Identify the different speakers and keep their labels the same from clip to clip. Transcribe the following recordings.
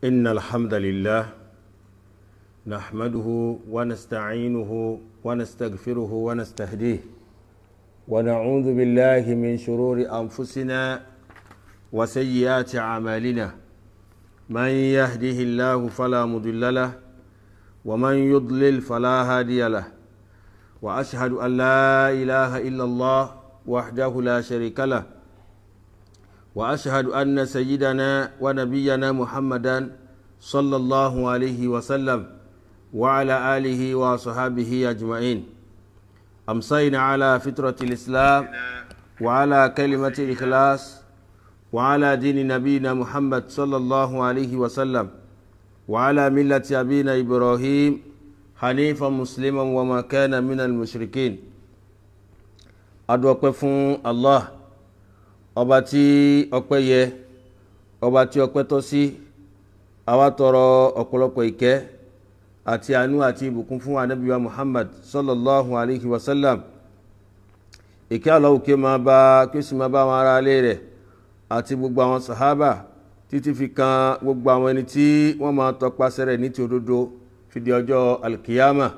Speaker 1: إن الحمد لله نحمده ونستعينه ونستغفره ونستهديه ونعوذ بالله من شرور أنفسنا وسيئات أعمالنا من يهده الله فلا مضل له ومن يضلل فلا هادي له وأشهد أن لا إله إلا الله وحده لا شريك له وأشهد أن سيدنا ونبينا محمدا صلى الله عليه وسلم وعلى آله وصحابه أجمعين أمسينا على فطرة الإسلام وعلى كلمة الإخلاص وعلى دين نبينا محمد صلى الله عليه وسلم وعلى ملة أبينا إبراهيم حنيفا مسلما وما كان من المشركين أدوكفون الله ọba tí ọpẹ́ yẹ, ọba tí ọpẹ́ tọ́ sí, àwa tọrọ ọ̀pọ̀lọpọ̀ ìkẹ́ àti àánú àti ìbùkún fún ànábì wa Muhammad sallallahu alaihi wasallam. Ìkẹ́ Allahu kí máa bá kí sì máa bá àwọn ará ilé rẹ̀ àti gbogbo àwọn sàhábà títí fi kan gbogbo àwọn ẹni tí wọ́n máa tọpasẹ̀ rẹ̀ ní ti òdodo fi di ọjọ́ alkiyama.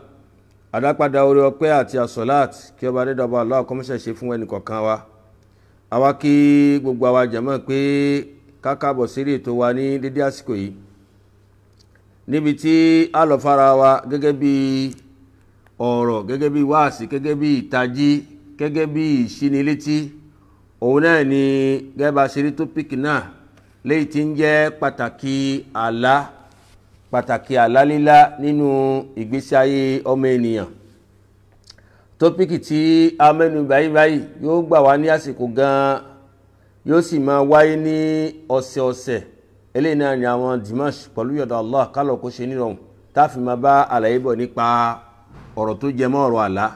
Speaker 1: Àdápadà orí ọpẹ́ àti àsọ̀láàt kí ọba adédọ̀bà Allah kó máa ṣe fún ẹnì kọ̀ọ̀kan wa. Àwa kí gbogbo àwa jàmáà pé kákàbọ̀ sí ètò wa ní dédé àsìkò yìí níbi tí a lọ fara wa gẹ́gẹ́ bí ọ̀rọ̀, gẹ́gẹ́ bí wáàsí, gẹ́gẹ́ bí ìtají, gẹ́gẹ́ bí ìṣínilétí. Òun náà ni gẹ́gẹ́ bá ṣe rí tópíkì náà léyìí tí ń jẹ́ pàtàkì àlá lílá nínú ìgbésí ayé ọmọ ènìyàn. Tópíkì tí a mẹ́nu báyìí yóò gbà wá ní àsìkò gan, yóò sì máa wáyé ní ọ̀sẹ̀ọ̀sẹ̀. Eléyìí náà ni àwọn Dimash pẹ̀lú yọ̀dọ̀ Allah kálọ̀ kó ṣe nírọ̀rùn táàfin máa bá àlàyé bọ̀ nípa ọ̀rọ̀ tó jẹ mọ́ ọ̀rọ̀ àlá.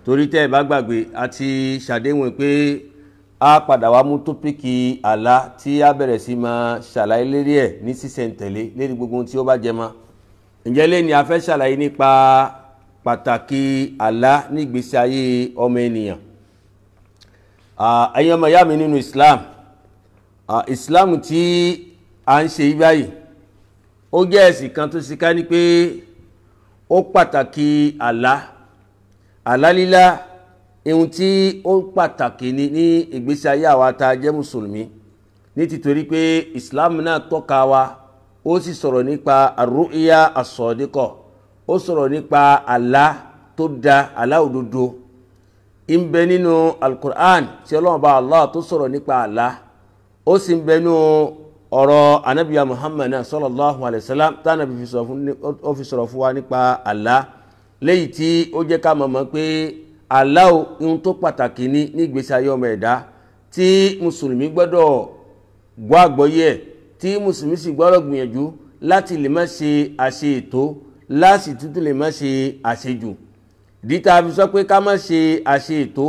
Speaker 1: Torí tẹ́ ẹ bá gbàgbé àti ṣàdéhùn pé a padà wá mú tópíkì àlá tí a bẹ̀rẹ̀ sí máa ṣàlàyé lérí ẹ̀ ní sísẹ̀ntẹ̀lé lérí gbogbo ohun tí ó bá jẹ mọ́. Ǹjẹ́ lẹ́ni a fẹ́ ṣàlàyé nípa pàtàkì àlá ní ìgbésí ayé ọmọ ènìyàn. Ẹ̀yin ọmọ ìyá mi nínú Islam, Islam tí a ń ṣe báyìí ó jẹ́ ẹ̀sìn kan tó sì ká ní pé ó pàtàkì àlá lílá, ohun tí ó pàtàkì ní ìgbésí ayé àwa tá a jẹ́ mùsùlùmí, ní títorí pé Islam náà tọ́ka wa, ó sì sọ̀rọ̀ nípa ar-ru'ya as-sadiqa, ó sọ̀rọ̀ nípa àlá tó dá, àlá òdodo. Ń bẹ nínú al-Qur'an tí Ọlọ́run bá Allah tó sọ̀rọ̀ nípa àlá, ó sì ń bẹ nínú ọ̀rọ̀ anábíyà Muhammad sallallahu alaihi wasallam tánàbí fi sọ̀rọ̀ fún wa nípa àlá, léyìí tí ó jẹ́ ká mọ̀ pé àlá ohun tó pàtàkì ní ìgbésí ayé ọmọ ẹ̀dá tí mùsùlùmí gbọ́dọ̀ gbọ́ àgbọ́yé ẹ̀, tí mùsùlùmí sì gbọ́dọ̀ gbìyànjú láti lè má ṣe àṣe ètò, láti tútù lè má ṣe àṣejù. Díta fi sọ pé ká má ṣe àṣe ètò,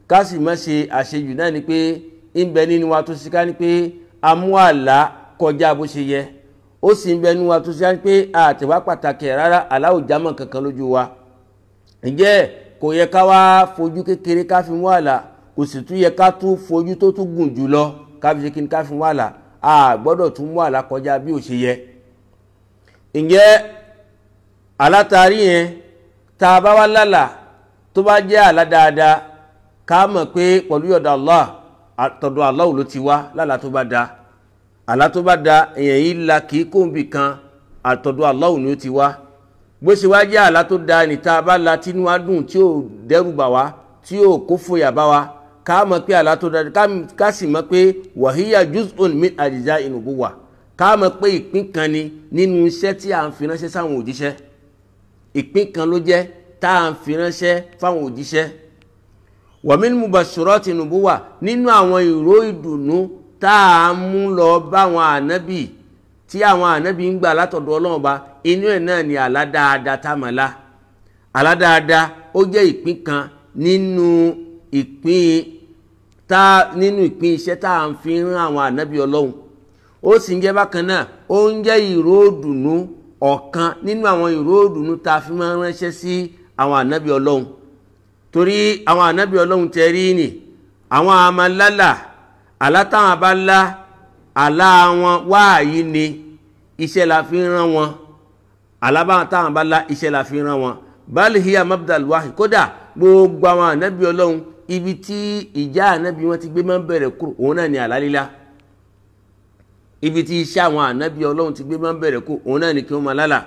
Speaker 1: ká sì má ṣe àṣejù náà ni pé ń bẹ nínú wa tó sì ká ní pé a mú àlá kọjá bó ṣe yẹ, ó sì ń bẹ nínú wa tó sì ká ní pé àtẹ̀wá pàtàkì ẹ̀ rárá, àlá ò jámọ́ kankan lójú wa. Ǹjẹ́ kò yẹ ká wá fojú kékeré ká fi mú àlá, kò sì tún yẹ ká tún fojú tó tún gùn jù lọ ká fi ṣe kí ni ká fi mú àlá. A gbọ́dọ̀ tún mú àlá kọjá bí ó ṣe yẹ. Ǹjẹ́ alátàrí yẹn tá a bá wá lálà tó bá jẹ́ àlá dáadáa, ká mọ̀ pé pẹ̀lú yọ̀dọ̀ Allah, àtọ̀dọ̀ Allah ló ti wá. Lálà tó bá da, àlá tó bá da, èèyàn yìí la kì í kóńbì kan, àtọ̀dọ̀ Allah ni ó ti wá. Bó ṣe wá jẹ́ àlá tó da ní tá a bá la tínú wá dùn, tí ò dẹ́rù bà wá, tí ò kó fòyà bá wa, ká mọ̀ pé àlá tó da, ká sì mọ̀ pé wàhíyà juz'un min ajza'i nubuwwa, ká mọ̀ pé ìpín kan ni nínú iṣẹ́ tí a ń fi ránṣẹ́ sáwọn òjíṣẹ́. Ìpín kan ló jẹ́ tá à ń fi ránṣẹ́ fáwọn òjíṣẹ́. Wa min mubashshirati nubuwwa, nínú àwọn ìró ìdùnnú tá à ń mú lọ báwọn ànábì, tí àwọn ànábì ń gbà látọ̀dọ̀ Ọlọ́run Ọba, inú ẹ̀ náà ni àlá dáadáa tá mà lá. Àlá dáadáa ó jẹ́ ìpín kan nínú ìpín iṣẹ́ tá à ń fi rán àwọn ànábì Ọlọ́run. Ó sì ń jẹ́ bákan náà, ó ń jẹ́ ìró ìdùnnú, ọ̀kan nínú àwọn ìró ìdùnnú tá a fi máa ránṣẹ́ sí àwọn ànábì Ọlọ́run. Torí àwọn ànábì Ọlọ́run tẹ́ rí ni àwọn àmàlálà, àlá táwọn bá lá àlá wọn wáàyí ni, iṣẹ́ la fi rán wọn. Àlá táwọn bá lá iṣẹ́ la fi rán wọn. Bal hiya mabdal wahyi, kódà gbogbo àwọn ànábì Ọlọ́run ibi tí ìjà ànábì wọn ti gbé máa ń bẹ̀rẹ̀ kúrò òun náà ni àlá lílá. Ibi tí iṣẹ́ àwọn ànábì Ọlọ́run ti gbé máa ń bẹ̀rẹ̀ kúrò òun náà ni kí wọ́n máa lálà.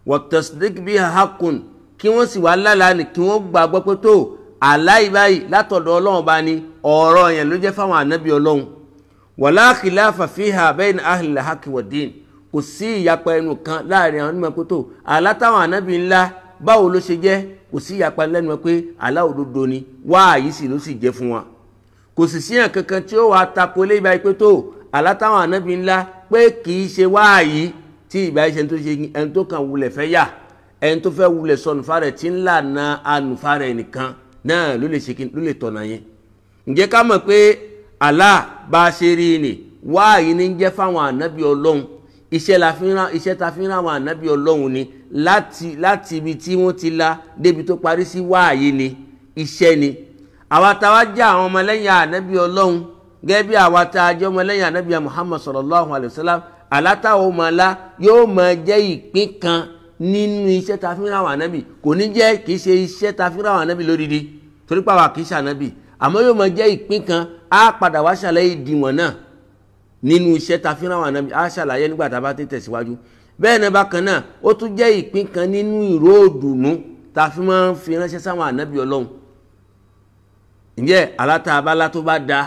Speaker 1: Wa tasdiq biha haqqun, kí wọ́n sì wá lálà ni kí wọ́n gbàgbọ́ pé tó àlá ìbáyìí látọ̀dọ̀ Ọlọ́run bá ní ọ̀rọ̀ yẹn ló jẹ́ fáwọn ànábì Ọlọ́run. Wala khilafa fiha bayna ahli al-haqqi wad-din, kò sí ìyapa ẹnu kan láàrin àwọn onímọ̀ pé tó àlá táwọn ànábì ńlá báwo ló ṣe jẹ́, kò sí ìyapa lẹ́nu pé àlá òdodo ni, wáàyí sì ló sì jẹ́ fún wọn. Kò sì síyàn kankan tí ó wà tako lé ìbáyìí pé tó àlá táwọn ànábì ńlá pé kì í ṣe wáàyí tí ìbáyìí ṣe tó ṣe ẹni tó kàn wulẹ̀ fẹ́ yà, ẹni tó fẹ́ wulẹ̀ sọ nùfàrẹ̀ tí ń là na anùfàrẹ̀ nìkan náà ló lè ṣe kí ló lè tọ̀nà yẹn. Ǹjẹ́ ká mọ̀ pé àlá bá ṣe rí ni wáàyí ní jẹ́ fáwọn ànábì Ọlọ́run, iṣẹ́ ta fi ń rán àwọn ànábì Ọlọ́run ni láti ibi tí wọ́n ti la débi tó parí sí wáàyí ni, iṣẹ́ ni. Àwa tá wá jẹ́ àwọn ọmọlẹ́yìn ànábì Ọlọ́run gẹ́gẹ́ bí àwa tá a jẹ́ ọmọlẹ́yìn ànábì Muhammad sallallahu alayhi wa sallam, àlátàwọn ọmọ alá yóò máa jẹ́ ìpín kan nínú iṣẹ́ ta fi ń rán àwọn ànábì, kò ní jẹ́ kìí ṣe iṣẹ́ ta fi ń rán àwọn ànábì lódìdí torí pé àwa kìí ṣe ànábì, àmọ́ yóò máa jẹ́ ìpín kan. Á padà wá ṣàlàyé ìdìwọ̀n náà nínú iṣẹ́ ta fi ń rán àwọn ànábì, á ṣàlàyé nígbà tá a bá ti tẹ̀síwájú. Bẹ́ẹ̀ náà bákan náà ó tún jẹ́ ìpín kan nínú ìró òdùnnú ta fi máa ń fi ránṣẹ́ sáwọn ànábì Ọlọ́run. Ǹjẹ́ àlátà abálá tó bá da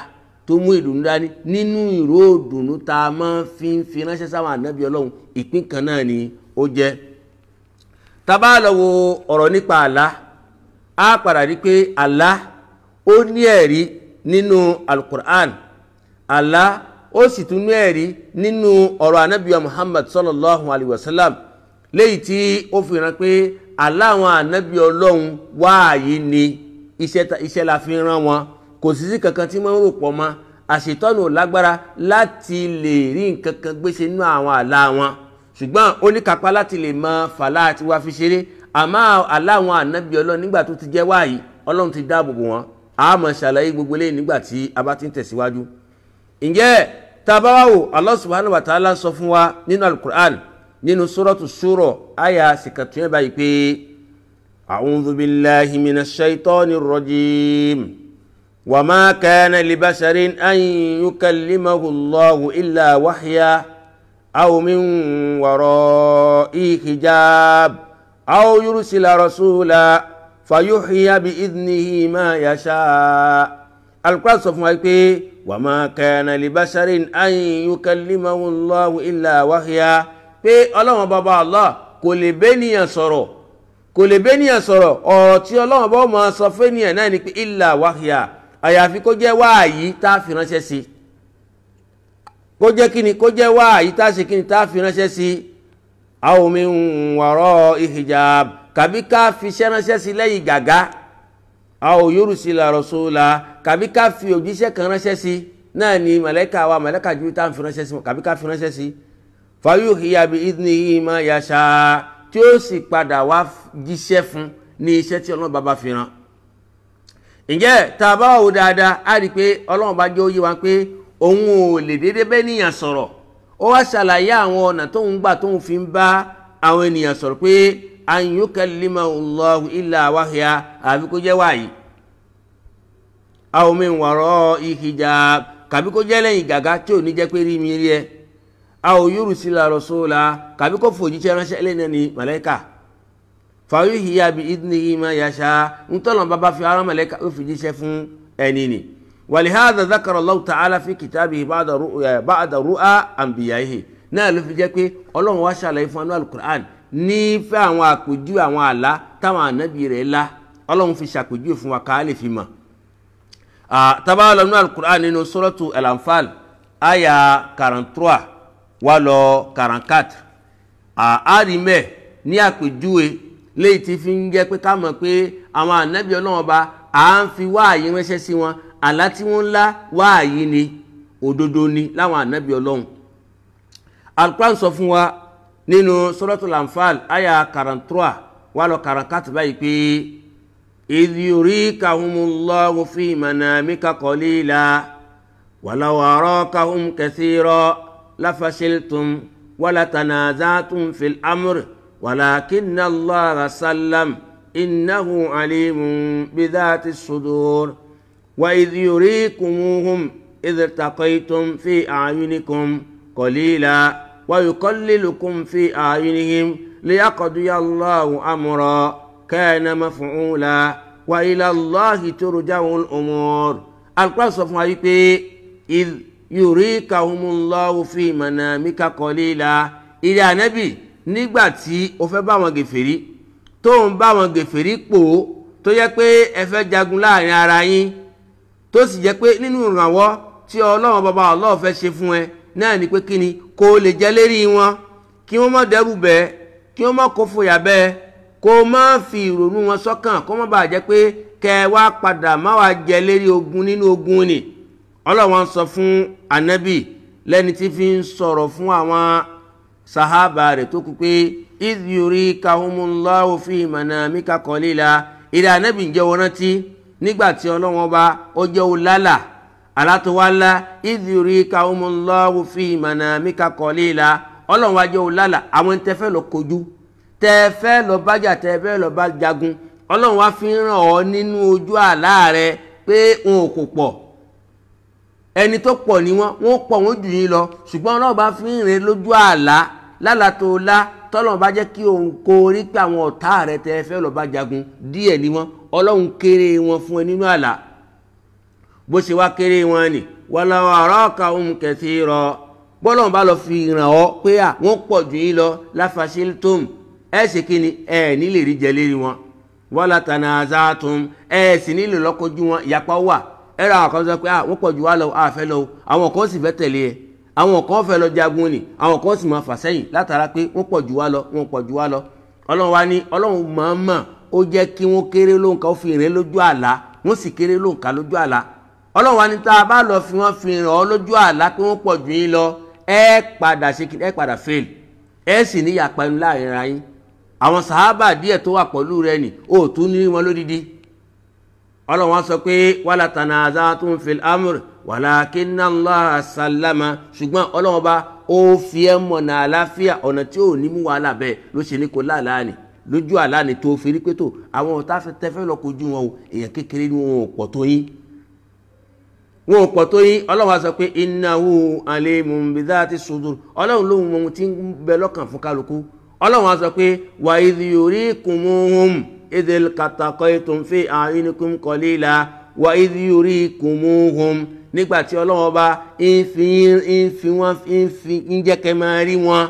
Speaker 1: tó mú ìdùnnú dání nínú ìró òdùnnú ta máa ń fi ránṣẹ́ sáwọn ànábì Ọlọ́run, ìpín kan náà ni ó jẹ́. Tá bá lọ wo ọ̀rọ̀ nípa àlá, á padà rí pé àlá ó ní ẹ̀rí nínú Al-Qur'an, àlá ó sì tún ní ẹ̀rí nínú ọ̀rọ̀ ànábì Muhammad sallallahu alayhi wa sallam, léyìí tí ó fi hàn pé àlá àwọn ànábì Ọlọ́run wáàyí ni, iṣẹ́ la fi rán wọn. Kò sí kankan tí wọ́n ń rò pọ̀ mọ́, àṣetọ́nù ò lágbára láti lè rí nǹkan kan gbéṣe nínú àwọn àlá wọn, ṣùgbọ́n ó ní kápá láti lè mọ fàlà àti wá fi ṣeré. Àmọ́ àlá àwọn ànábì Ọlọ́run nígbà tó ti jẹ́ wáàyí, Ọlọ́run ti dáàbò bò wọ́n. A máa ṣàlàyé gbogbo eléyìí nígbà tí a bá ti ń tẹ̀síwájú. Ǹjẹ́ tá bá wá wò, Allah subhanahu wa ta'ala sọ fún wa nínú Al-Qur'an nínú suratu Shura àyà sikatuyẹ báyìí pé a'udhu billahi minash shaitanir rajim wa ma kana li basharin an yukallimahu Allahu illa wahya aw min wara'i hijab aw yursila rasula fayuhya bi idnihi ma yasha. Al-Qur'an sọ fún wa pé wa ma kana li basharin an yukallimahu Allahu illa wahya, pé Ọlọ́run bàbá Allah kò lè bẹ́nìyàn sọ̀rọ̀, ọ̀rọ̀ tí Ọlọ́run bá máa sọ fẹ́nìyàn náà ni pé illa wahya, àyàfi kó jẹ́ wáàyí tá a fi ránṣẹ́ sí. Kó jẹ́ kíni, kó jẹ́ wáàyí tá a ṣe kíni, tá a fi ránṣẹ́ sí. Aw min wara'i hijab, kàbí ká fi iṣẹ́ ránṣẹ́ sí lẹ́yìn gàgá. Aw yursila rasula, kàbí ká fi òjíṣẹ́ kan ránṣẹ́ sí, náà ni màláíkà wa màláíkà Jibril tá a fi ránṣẹ́ sí, kàbí ká fi ránṣẹ́ sí. Fayuhya bi idnihi ma yasha, tí ó sì padà wá jíṣẹ́ fún ní iṣẹ́ tí Ọlọ́run bá fi rán. Ǹjẹ́ tá a bá wò dáadáa, á rí pé Ọlọ́run bá jẹ́ ó yé wa pé òun ò lè dédé bẹ́ níyàn sọ̀rọ̀. Ó wá ṣàlàyé àwọn ọ̀nà tóun gbà tóun fi ń bá àwọn ènìyàn sọ̀rọ̀ pé an yukallimahu Allahu illa wahya, àbí kó jẹ́ wáyí. Aw min wara'i hijab, kàbí kó jẹ́ lẹ́yìn gàgá tí ò ní jẹ́ pé rí mi rí ẹ. Aw yursila rasula, kàbí kó fòjíṣẹ́ ránṣẹ́ lẹ́yìn ní màláíkà. Fayuhya bi idnihi ma yasha, ń tọ́lọ̀ bàbá fi ara màláíkà ó fi jíṣẹ́ fún ẹni ni. Walihadha dhakara Allahu ta'ala fi kitabihi ba'da ru'a anbiya'ihi, náà ló fi jẹ́ pé Ọlọ́run wá ṣàlàyé fún Al-Qur'an ní fẹ́ àwọn àpèjúwe àwọn àlá táwọn ànábì rẹ̀ lá. Ọlọ́run fi ṣàpèjúwe fún wa ká lè fi mọ̀. Tá bá lọ nínú Al-Qur'an nínú suratu Al-Anfal àyà 43 wá lọ 44, a rí mẹ́ ní àpèjúwe léyìí tí fi ń jẹ́ pé ká mọ̀ pé àwọn ànábì Ọlọ́run Ọba à ń fi wáàyí ránṣẹ́ sí wọn, àlá tí wọ́n lá wáàyí ni, òdodo ni láwọn ànábì Ọlọ́run. Al-Qur'an sọ fún wa nínú suratul Anfal àyà 43 wá lọ 44 báyìí pé idh yurikahumullahu fi manamika qalila ولو أراكهم كثيرا لفشلتم ولتنازعتم في الأمر ولكن الله سلم إنه عليم بذات الصدور وإذ يريكموهم إذ التقيتم في أعينكم قليلا ويقللكم في أعينهم ليقضي الله أمرا كان مفعولا وإلى الله ترجع الأمور. القرآن صفحة إذ يريكهم الله في منامك قليلا. إلى النبي nígbà tí ó fẹ́ bá wọn gèfèrí tó ń bá wọn gèfèrí pò tó jẹ́ pé ẹ fẹ́ jagun láàrin ara yín tó sì jẹ́ pé nínú ìrànwọ́ tí Ọlọ́run bàbá Allah fẹ́ ṣe fún ẹ náà ni pé kíni kó lè jẹ́ lérí wọn kí wọ́n má dẹ́rù bẹ́ẹ̀ kí wọ́n má kó fòyà bẹ́ẹ̀ kó má fi ìrònú wọn sọ́kàn kó má bàa jẹ́ pé kẹ́ wá padà má wá jẹ lérí ogun nínú ogun ni. Ọlọ́run sọ fún Ànábì lẹ́ni tí fi ń sọ̀rọ̀ fún àwọn sahaba rẹ̀ tó kú pé idh yurikahumullahu fi manamika qalila. ìrẹ́ Ànábì ń jẹ́ wọn rántí nígbà tí Ọlọ́run ọba ó jẹ́ olálà alátọwálá idh yurikahumullahu fi manamika qalila. Ọlọ́run wá jẹ́ olálà àwọn tẹ́fẹ́ lọ kojú tẹ́fẹ́ lọ bájà tẹ́fẹ́ lọ bá jagun Ọlọ́run wá fi ràn ọ́ nínú ojú àlá rẹ̀ pé wọn kò pọ̀ ẹni tó pọ̀ ní wọ́n pọ̀ wọ́n jù yín lọ ṣùgbọ́n Ọlọ́run bá fi ń rìn lójú àlá lálà tó lá tọ́lọ́run bá jẹ́ kí òun kó rí pé àwọn ọ̀tá rẹ̀ tẹ́ fẹ́ lọ bá jagun díẹ̀ ní wọ́n Ọlọ́run kéré wọn fún ẹ nínú àlá bó ṣe wá kéré wọn ni walaw arakahum kathira bọ́lọ́run bá lọ fi ràn ọ́ pé wọ́n pọ̀ jù yín lọ lafashiltum ẹ ṣe kí ni ẹ nílè rí jẹ lérí wọn wala tanazatum ẹ sì nílè lọ́kọjú wọn ìyapa wà ẹ̀rọ àwọn kan sọ pé wọ́n pọ̀ jù wá lọ àfẹ́ lọ àwọn kan sì fẹ́ tẹ̀lé ẹ àwọn kan fẹ́ lọ jagun ni àwọn kan sì máa fà sẹ́yìn látara pé wọ́n pọ̀ jù wá lọ wọ́n pọ̀ jù wá lọ. Ọlọ́run wá ní Ọlọ́run mọ̀ọ́mọ̀ ó jẹ́ kí wọ́n kéré lóǹkà ó fi rìn lójú àlá wọ́n sì kéré lóǹkà lójú àlá. Ọlọ́run wá ní tá a bá lọ fi wọ́n fi rìn ọ́ lójú àlá pé wọ́n pọ̀ jù yín lọ ẹ padà fail ẹ sì ní ìyapa ẹnu láàrin ara yín. Àwọn sàhábà díẹ̀ tó wà pẹ̀lú rẹ ni ó tún ní wọn lódìdí. Ọlọ́run wá sọ pé wala tanaza'tum fil amr walakinna Allaha sallama ṣùgbọ́n Ọlọ́run bá ó fi ẹ́ mọ̀nà àláfíà ọ̀nà tí ò ní mú wàhálà bẹ́ẹ̀ ló ṣe ní kó láàláàní lójú àláàní tó fi rí pé tó àwọn ọ̀tá tẹ́fẹ́ lọ kojú wọn o èèyàn kékeré ni wọn ò pọ̀ tó yín Ọlọ́run wá sọ pé innahu alimun bidhati sudur Ọlọ́run lóhun ohun tí ń bẹ lọ́kàn fún kálukú Ọlọ́run wá sọ pé wa idh yurikumuhum idh iltaqaytum fi a'yunikum qalila wa idh yurikumuhum nígbàtí Ọlọ́run bá ń jẹ́ kẹ́ máa rí wọn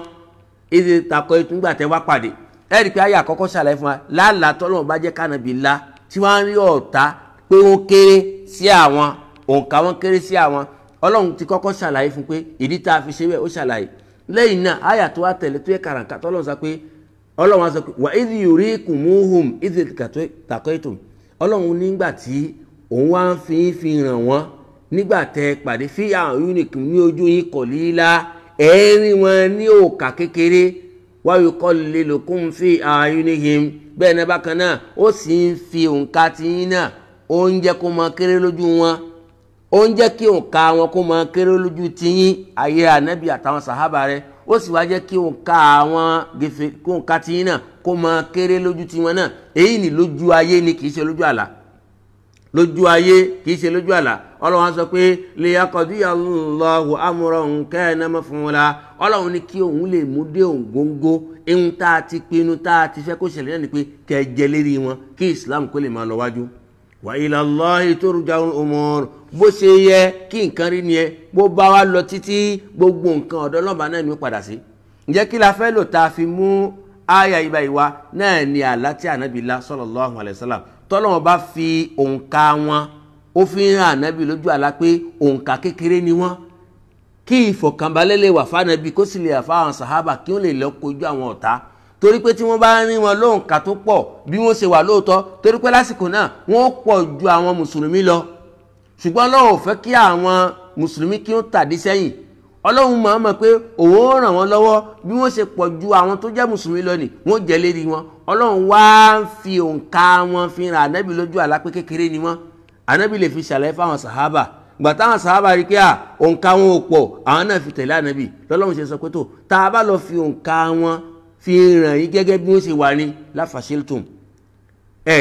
Speaker 1: idh iltaqaytum nígbàtẹ́ wá pàdé ẹ̀rí pé ayé àkọ́kọ́ ṣàlàyé fún wa lálàá tọ́lọ́run bá jẹ́ kánàbí ńlá tí wọ́n rí ọ̀tá pé wọ́n kéré sí àwọn òǹkà wọn kéré sí àwọn Ọlọ́run ti kọ́kọ́ ṣàlàyé fún pé ìdí tá a fi ṣe bẹ́ẹ̀ ó ṣàlàyé lẹ́yìn náà ayà tó wá tẹ̀lé tó yẹ kàràǹkà tọ́lọ́run sọ pé Ọlọ́run sọ pé wà idh yurikumuhum idh iltaqaytum Ọlọ́run nígbà tí òun wá ń fi ràn wọ́n nígbà tẹ́ pàdé fi a'yunikum ní ojú yín qalila ẹ̀rín wọn ní òkà kékeré wa yuqallilukum fi a'yunihim bẹ́ẹ̀ náà bákan náà ó sì ń fi òǹkà tí yín náà ó ń jẹ́ kó máa kéré lójú wọn ó ń jẹ́ kí òǹkà wọn kó máa kéré lójú tiyín ayé Ànábì àtàwọn sàhábà rẹ̀ ó sì wá jẹ́ kí òǹkà àwọn gẹ̀fẹ̀ kó òǹkà tí yín náà kó máa kéré lójú tiwọn náà èyí ni lójú ayé ni kìí ṣe lójú àlá lójú ayé kìí ṣe lójú àlá Ọlọ́run sọ pé liyaqdiyallahu amran kana maf'ula Ọlọ́run ní kí òun lè mú dé òǹgóńgó ihun tá a ti pinnu tá a ti fẹ́ kó ṣẹlẹ̀ náà ni pé kẹ́ jẹ lérí wọn kí Islam kó lè máa lọ wájú wa ila Allahi turja'ul umur bó ṣe yẹ kí nǹkan rí ni ẹ bó bá wá lọ títí gbogbo nǹkan ọ̀dọ̀ Ọlọ́run náà ni ó padà sí. Ǹjẹ́ kí la fẹ́ lò tá a fi mú àyà ibà ìwà náà ni àlá tí Ànábì lá sallallahu alaihi wasallam tọ́lọ́run bá fi òǹkà wọn ó fi hàn Ànábì lójú àlá pé òǹkà kékeré ni wọ́n kí ìfọ̀kànbalẹ̀ lè wà fáànàbì kó sì lè wà fáwọn sàhábà kí wọ́n lè lọ kojú àwọn ọ̀tá torí pé tí wọ́n bá rí wọn lóǹkà tó pọ̀ bí wọ́n ṣe wà lóòótọ́ torí pé lásìkò náà wọ́n pọ̀ ju àwọn mùsùlùmí lọ ṣùgbọ́n Ọlọ́run ò fẹ́ kí àwọn mùsùlùmí kí wọ́n tàdí sẹ́yìn Ọlọ́run máa mọ̀ pé òun ó ràn wọ́n lọ́wọ́ bí wọ́n ṣe pọ̀ ju àwọn tó jẹ́ mùsùlùmí lọ ni wọ́n jẹ́ lérí wọn Ọlọ́run wá ń fi òǹkà wọn fi hàn Ànábì lójú àlá pé kékeré ni wọ́n Ànábì lè fi ṣàlàyé fáwọn sàhábà gbà táwọn sàhábà rí pé òǹkà wọn ò pọ̀ àwọn náà fi tẹ̀lé ànábì lọ́lọ́run ṣe sọ pé tó tá a bá lọ fi òǹkà wọn fi ràn yín gẹ́gẹ́ bí wọ́n ṣe wà ní láfàṣẹ́lítùm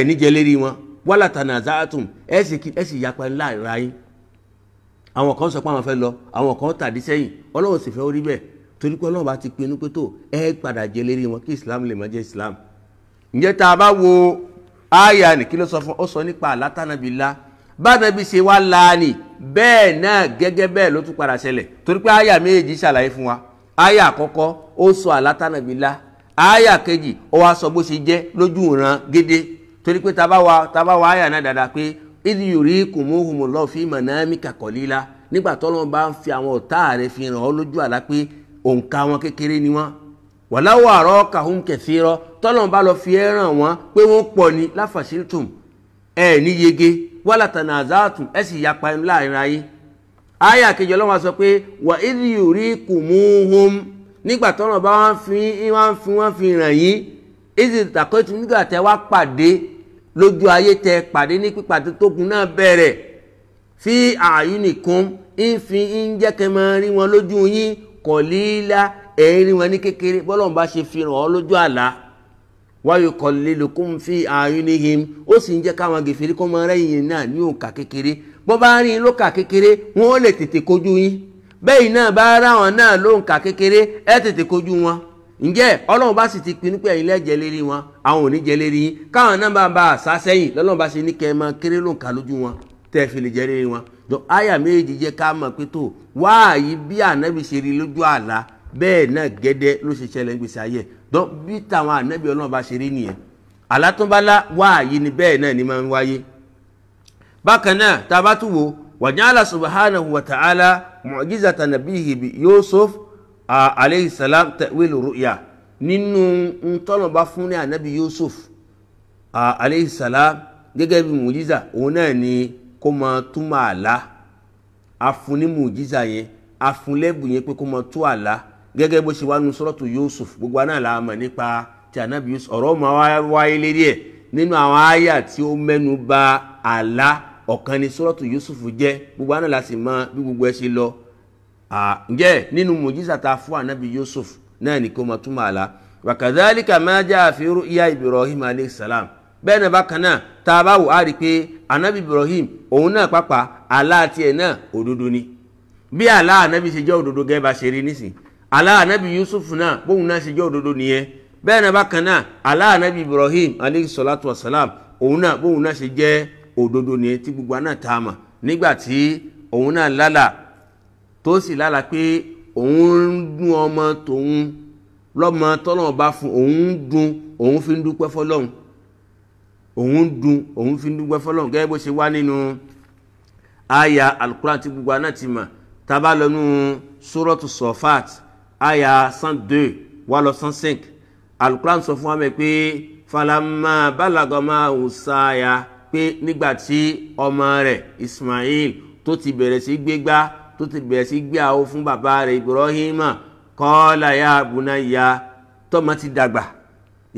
Speaker 1: níjẹ lérí wọn wala tanaza'tum ẹ sì yapa láàrin ayé àwọn kan sọ pé àwọn fẹ́ lọ àwọn kan tàdí sẹ́yìn ọlọ́run sì fẹ́ orí bẹ́ẹ̀ torí pé ọlọ́run bá ti pinnu pé tó padà jẹ lérí wọn kí islam lè má jẹ́ islam. ǹjẹ́ tá a bá wo àyà ní kí ló sọ fún ọ sọ nípa àlátànàbílá bánàbí ṣe wá láàánì bẹ́ẹ̀ náà gẹ́gẹ́ bẹ́ẹ̀ ló tún padà ṣẹlẹ̀ torí pé àyà méjì ṣàlàyé fún wa àyà àkọ́kọ́ ó sọ àlátànàbílá àyà kejì ó wá sọ bó ṣe jẹ́ lójú ìran gédé torí pé tá bá wa àyà náà dáadáa pé idh yurikumuhumullahu fi manamika qalila nígbà tọ́lọ́run bá ń fi àwọn ọ̀tá rẹ̀ fi ràn ọ́ lójú àlá pé òǹkà wọn kékeré ni wọ́n walau arakahum kathira tọ́lọ́run bá lọ fi ràn wọ́n pé wọ́n pọ̀ ní láfàṣílítùm ní yege wala tanaza'tum sì yapa ẹnu láàrin ayé àyà kejì Ọlọ́run sọ pé wa idh yurikumuhum nígbà tọ́lọ́run bá wọ́n fi ràn yín idh taqaytum nígbà tẹ́ wá pàdé lójú ayé tẹ pàdé ní pípàdé tógun náà bẹ̀rẹ̀ fi a'yunikum ń jẹ́ kẹ́ máa rí wọn lójú yín qalila rí wọn ní kékeré bọ́lọ́run bá ṣe fi ràn ọ́ lójú àlá wa yuqallilukum fi a'yunihim ó sì ń jẹ́ káwọn gèfèrí kọ́ máa rẹ́yìn náà ní òǹkà kékeré bọ́ bá rí lóǹkà kékeré wọ́n ó lè tètè kojú yín bẹ́ẹ̀ náà bá ráwọn náà lóǹkà kékeré tètè kojú wọn ǹjẹ́ ọlọ́run bá sì ti pinnu pé ẹ̀yin lẹ́jẹ̀ lérí wọn àwọn ò ní jẹ lérí yín káwọn náà bá àṣà sẹ́yìn lọ́lọ́run bá ṣe ní kẹ́ ẹ máa kéré lóǹkà lójú wọn tẹ́ fi lè jẹ lérí wọn. tó àyà méjì jẹ́ ká mọ̀ pé tó wáàyí bí ànábì ṣe rí lójú àlá bẹ́ẹ̀ náà gẹ́dẹ́ ló ṣe ṣẹlẹ̀ ń gbèsè ayé tó bí táwọn ànábì ọlọ́run bá ṣe rí nìyẹn àlá tó bá lá wáàyí ni bẹ́ẹ̀ náà ni máa ń wáyé. bákan náà tá a bá tún wo waja'ala subhanahu wa ta'ala mu'jizata nabiyhi Yusuf alayhi salam ta'wilu ru'ya nínú ntọ́nà bá fún ní ànábì Yusuf alayhi salam gẹ́gẹ́ bí mùjíza òun náà ni kó máa túmọ̀ àlá afun ní mùjíza yẹn afun lẹ́bùn yẹn pé kó máa tú àlá gẹ́gẹ́ bó ṣe wá nu suratu Yusuf gbogbo náà la mọ̀ nípa ti ànábì Yusuf ọ̀rọ̀ máa wáyé lérí ẹ̀ nínú àwọn àyà tí ó mẹ́nu bà àlá ọ̀kan ni suratu Yusuf jẹ́ gbogbo náà la sì mọ̀ bí gbogbo ẹ ṣe lọ ǹjẹ́ nínú mùjíza ta fún ànábì Yusuf náà ni kó máa túmọ̀ àlá wa kadhalika ma jaa fi ru'ya Ibrahim alayhi salam bẹ́ẹ̀ náà bákan náà tá a bá wò á rí i pé ànábì Ibrahim òun náà pàpà àlá tiẹ̀ náà òdodo ni bí àlá ànábì ṣe jẹ́ òdodo gẹ́gẹ́ bá ṣe rí nísìn àlá ànábì Yusuf náà bóun náà ṣe jẹ́ òdodo nìyẹn bẹ́ẹ̀ náà bákan náà àlá ànábì Ibrahim alayhi salatu wa salam òun náà bóun náà ṣe jẹ́ òdodo nìyẹn tí gbogbo náà tá a mọ̀ nígbà tí òun náà lálà tó sì lálà pé òun ń dún ọmọ tòun lọ́mọ tọ́lọ́run bá fún òun dún òun fi ń dúpẹ́ fọlọ́run òun fi ń dúpẹ́ fọlọ́run gẹ́gẹ́ bó ṣe wá nínú àyà alukuran tí gbogbo náà ti mọ̀ tá bá lọ nínú suratu Sofat àyà 102 wà lọ 105 alukuran sọ fún wa mẹ́ pé falamma balagha ma'ahu saya pé nígbà tí ọmọ rẹ̀ Ismail tó ti bẹ̀rẹ̀ sí gbégbá tó ti bẹ̀rẹ̀ sí gbé àwọ̀ fún bàbá rẹ̀ Ibrahima qala ya bunayya tọ́mọ ti dàgbà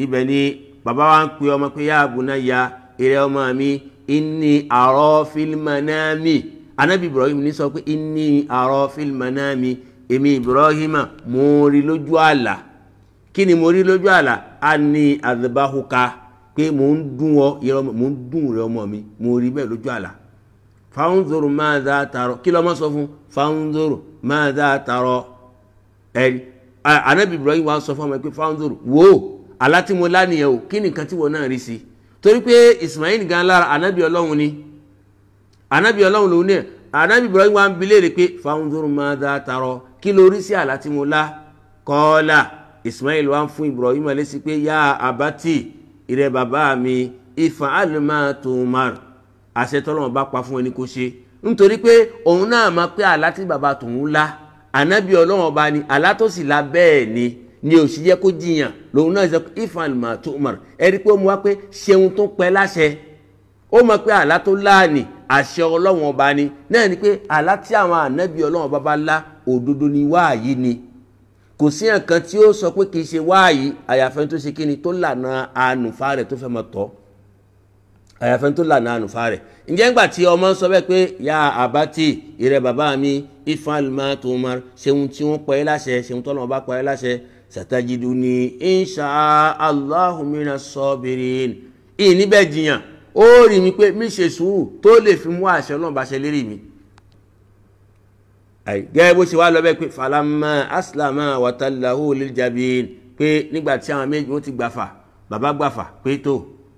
Speaker 1: ibẹ̀ ni bàbá wa ń pe ọmọ pé ya bunayya èrè ọmọ mi inni ara fil manami anábì Ibrahim ní sọ pé inni ara fil manami èmi Ibrahima mo rí lójú àlá kí ni mo rí lójú àlá anni adbahuka pé mo ń dún rẹ ọmọ mi mo rí bẹ́ẹ̀ lójú àlá fanzuru madha tara kí lọ́mọ sọ fún fanzuru madha tara ẹ̀rí anábì Ibrahim wa sọ fún ọmọ pé fanzuru wo àlá tí mo lá nìyẹn o kí nìkan tí wọ́n náà rí sí torí pé Ismail gan lára anábì Ọlọ́run ni anábì Ọlọ́run lòun ní anábì Ibrahim wa ń bi léèrè pé fanzuru madha tara kí ló rí sí àlá tí mo lá qala Ismail wa ń fún Ibrahim lésì pé ya abati ìrẹ bàbá mi if'al ma tu'mar àṣẹ tọ́lọ́run bá pa fún ẹni kó ṣe nítorí pé òun náà mọ̀ pé àlá tí bàbá tòun lá ànábì Ọlọ́run ọba ni àlá tó sì lá bẹ́ẹ̀ ni ò sì yẹ kó jiyàn lòun náà sọ if'al ma tu'mar ẹ̀rí pé ó mú wá pé ṣeun tó pẹ́ láṣẹ ó mọ̀ pé àlá tó lá ni àṣẹ Ọlọ́run ọba ni náà ni pé àlá tí àwọn ànábì Ọlọ́run ọba bá lá òdodo ni wáàyí ni kò sí nǹkan tí ó sọ pé kì í ṣe wáàyí àyàfẹ́ tó ṣe kíni tó lànà ànùfà rẹ̀ tó fẹ́ mọ̀ tọ́ àyàfẹ́ tó lànà ànúfà rẹ̀. ǹjẹ́ ńgbà tí ọmọ sọ bẹ́ẹ̀ pé ya àbátì ìrẹ bàbá mi ifal ma tumar ṣeun tí wọ́n pa ẹ́ láṣẹ ṣeun tọ́lọ́run bá pa ẹ́ láṣẹ satajiduni insha Allahu minas sabirin. níbẹ̀ jiyàn ó rí mi pé mi ṣe sùúrù tó lè fi mú àṣẹ Ọlọ́run bá ṣe lérí mi. gẹ́gẹ́ bó ṣe wá lọ bẹ́ẹ̀ pé falamma aslama watallahu liljabin pé nígbà tí àwọn méjì wọ́n ti gbàfà bàbá gbàfà pé tó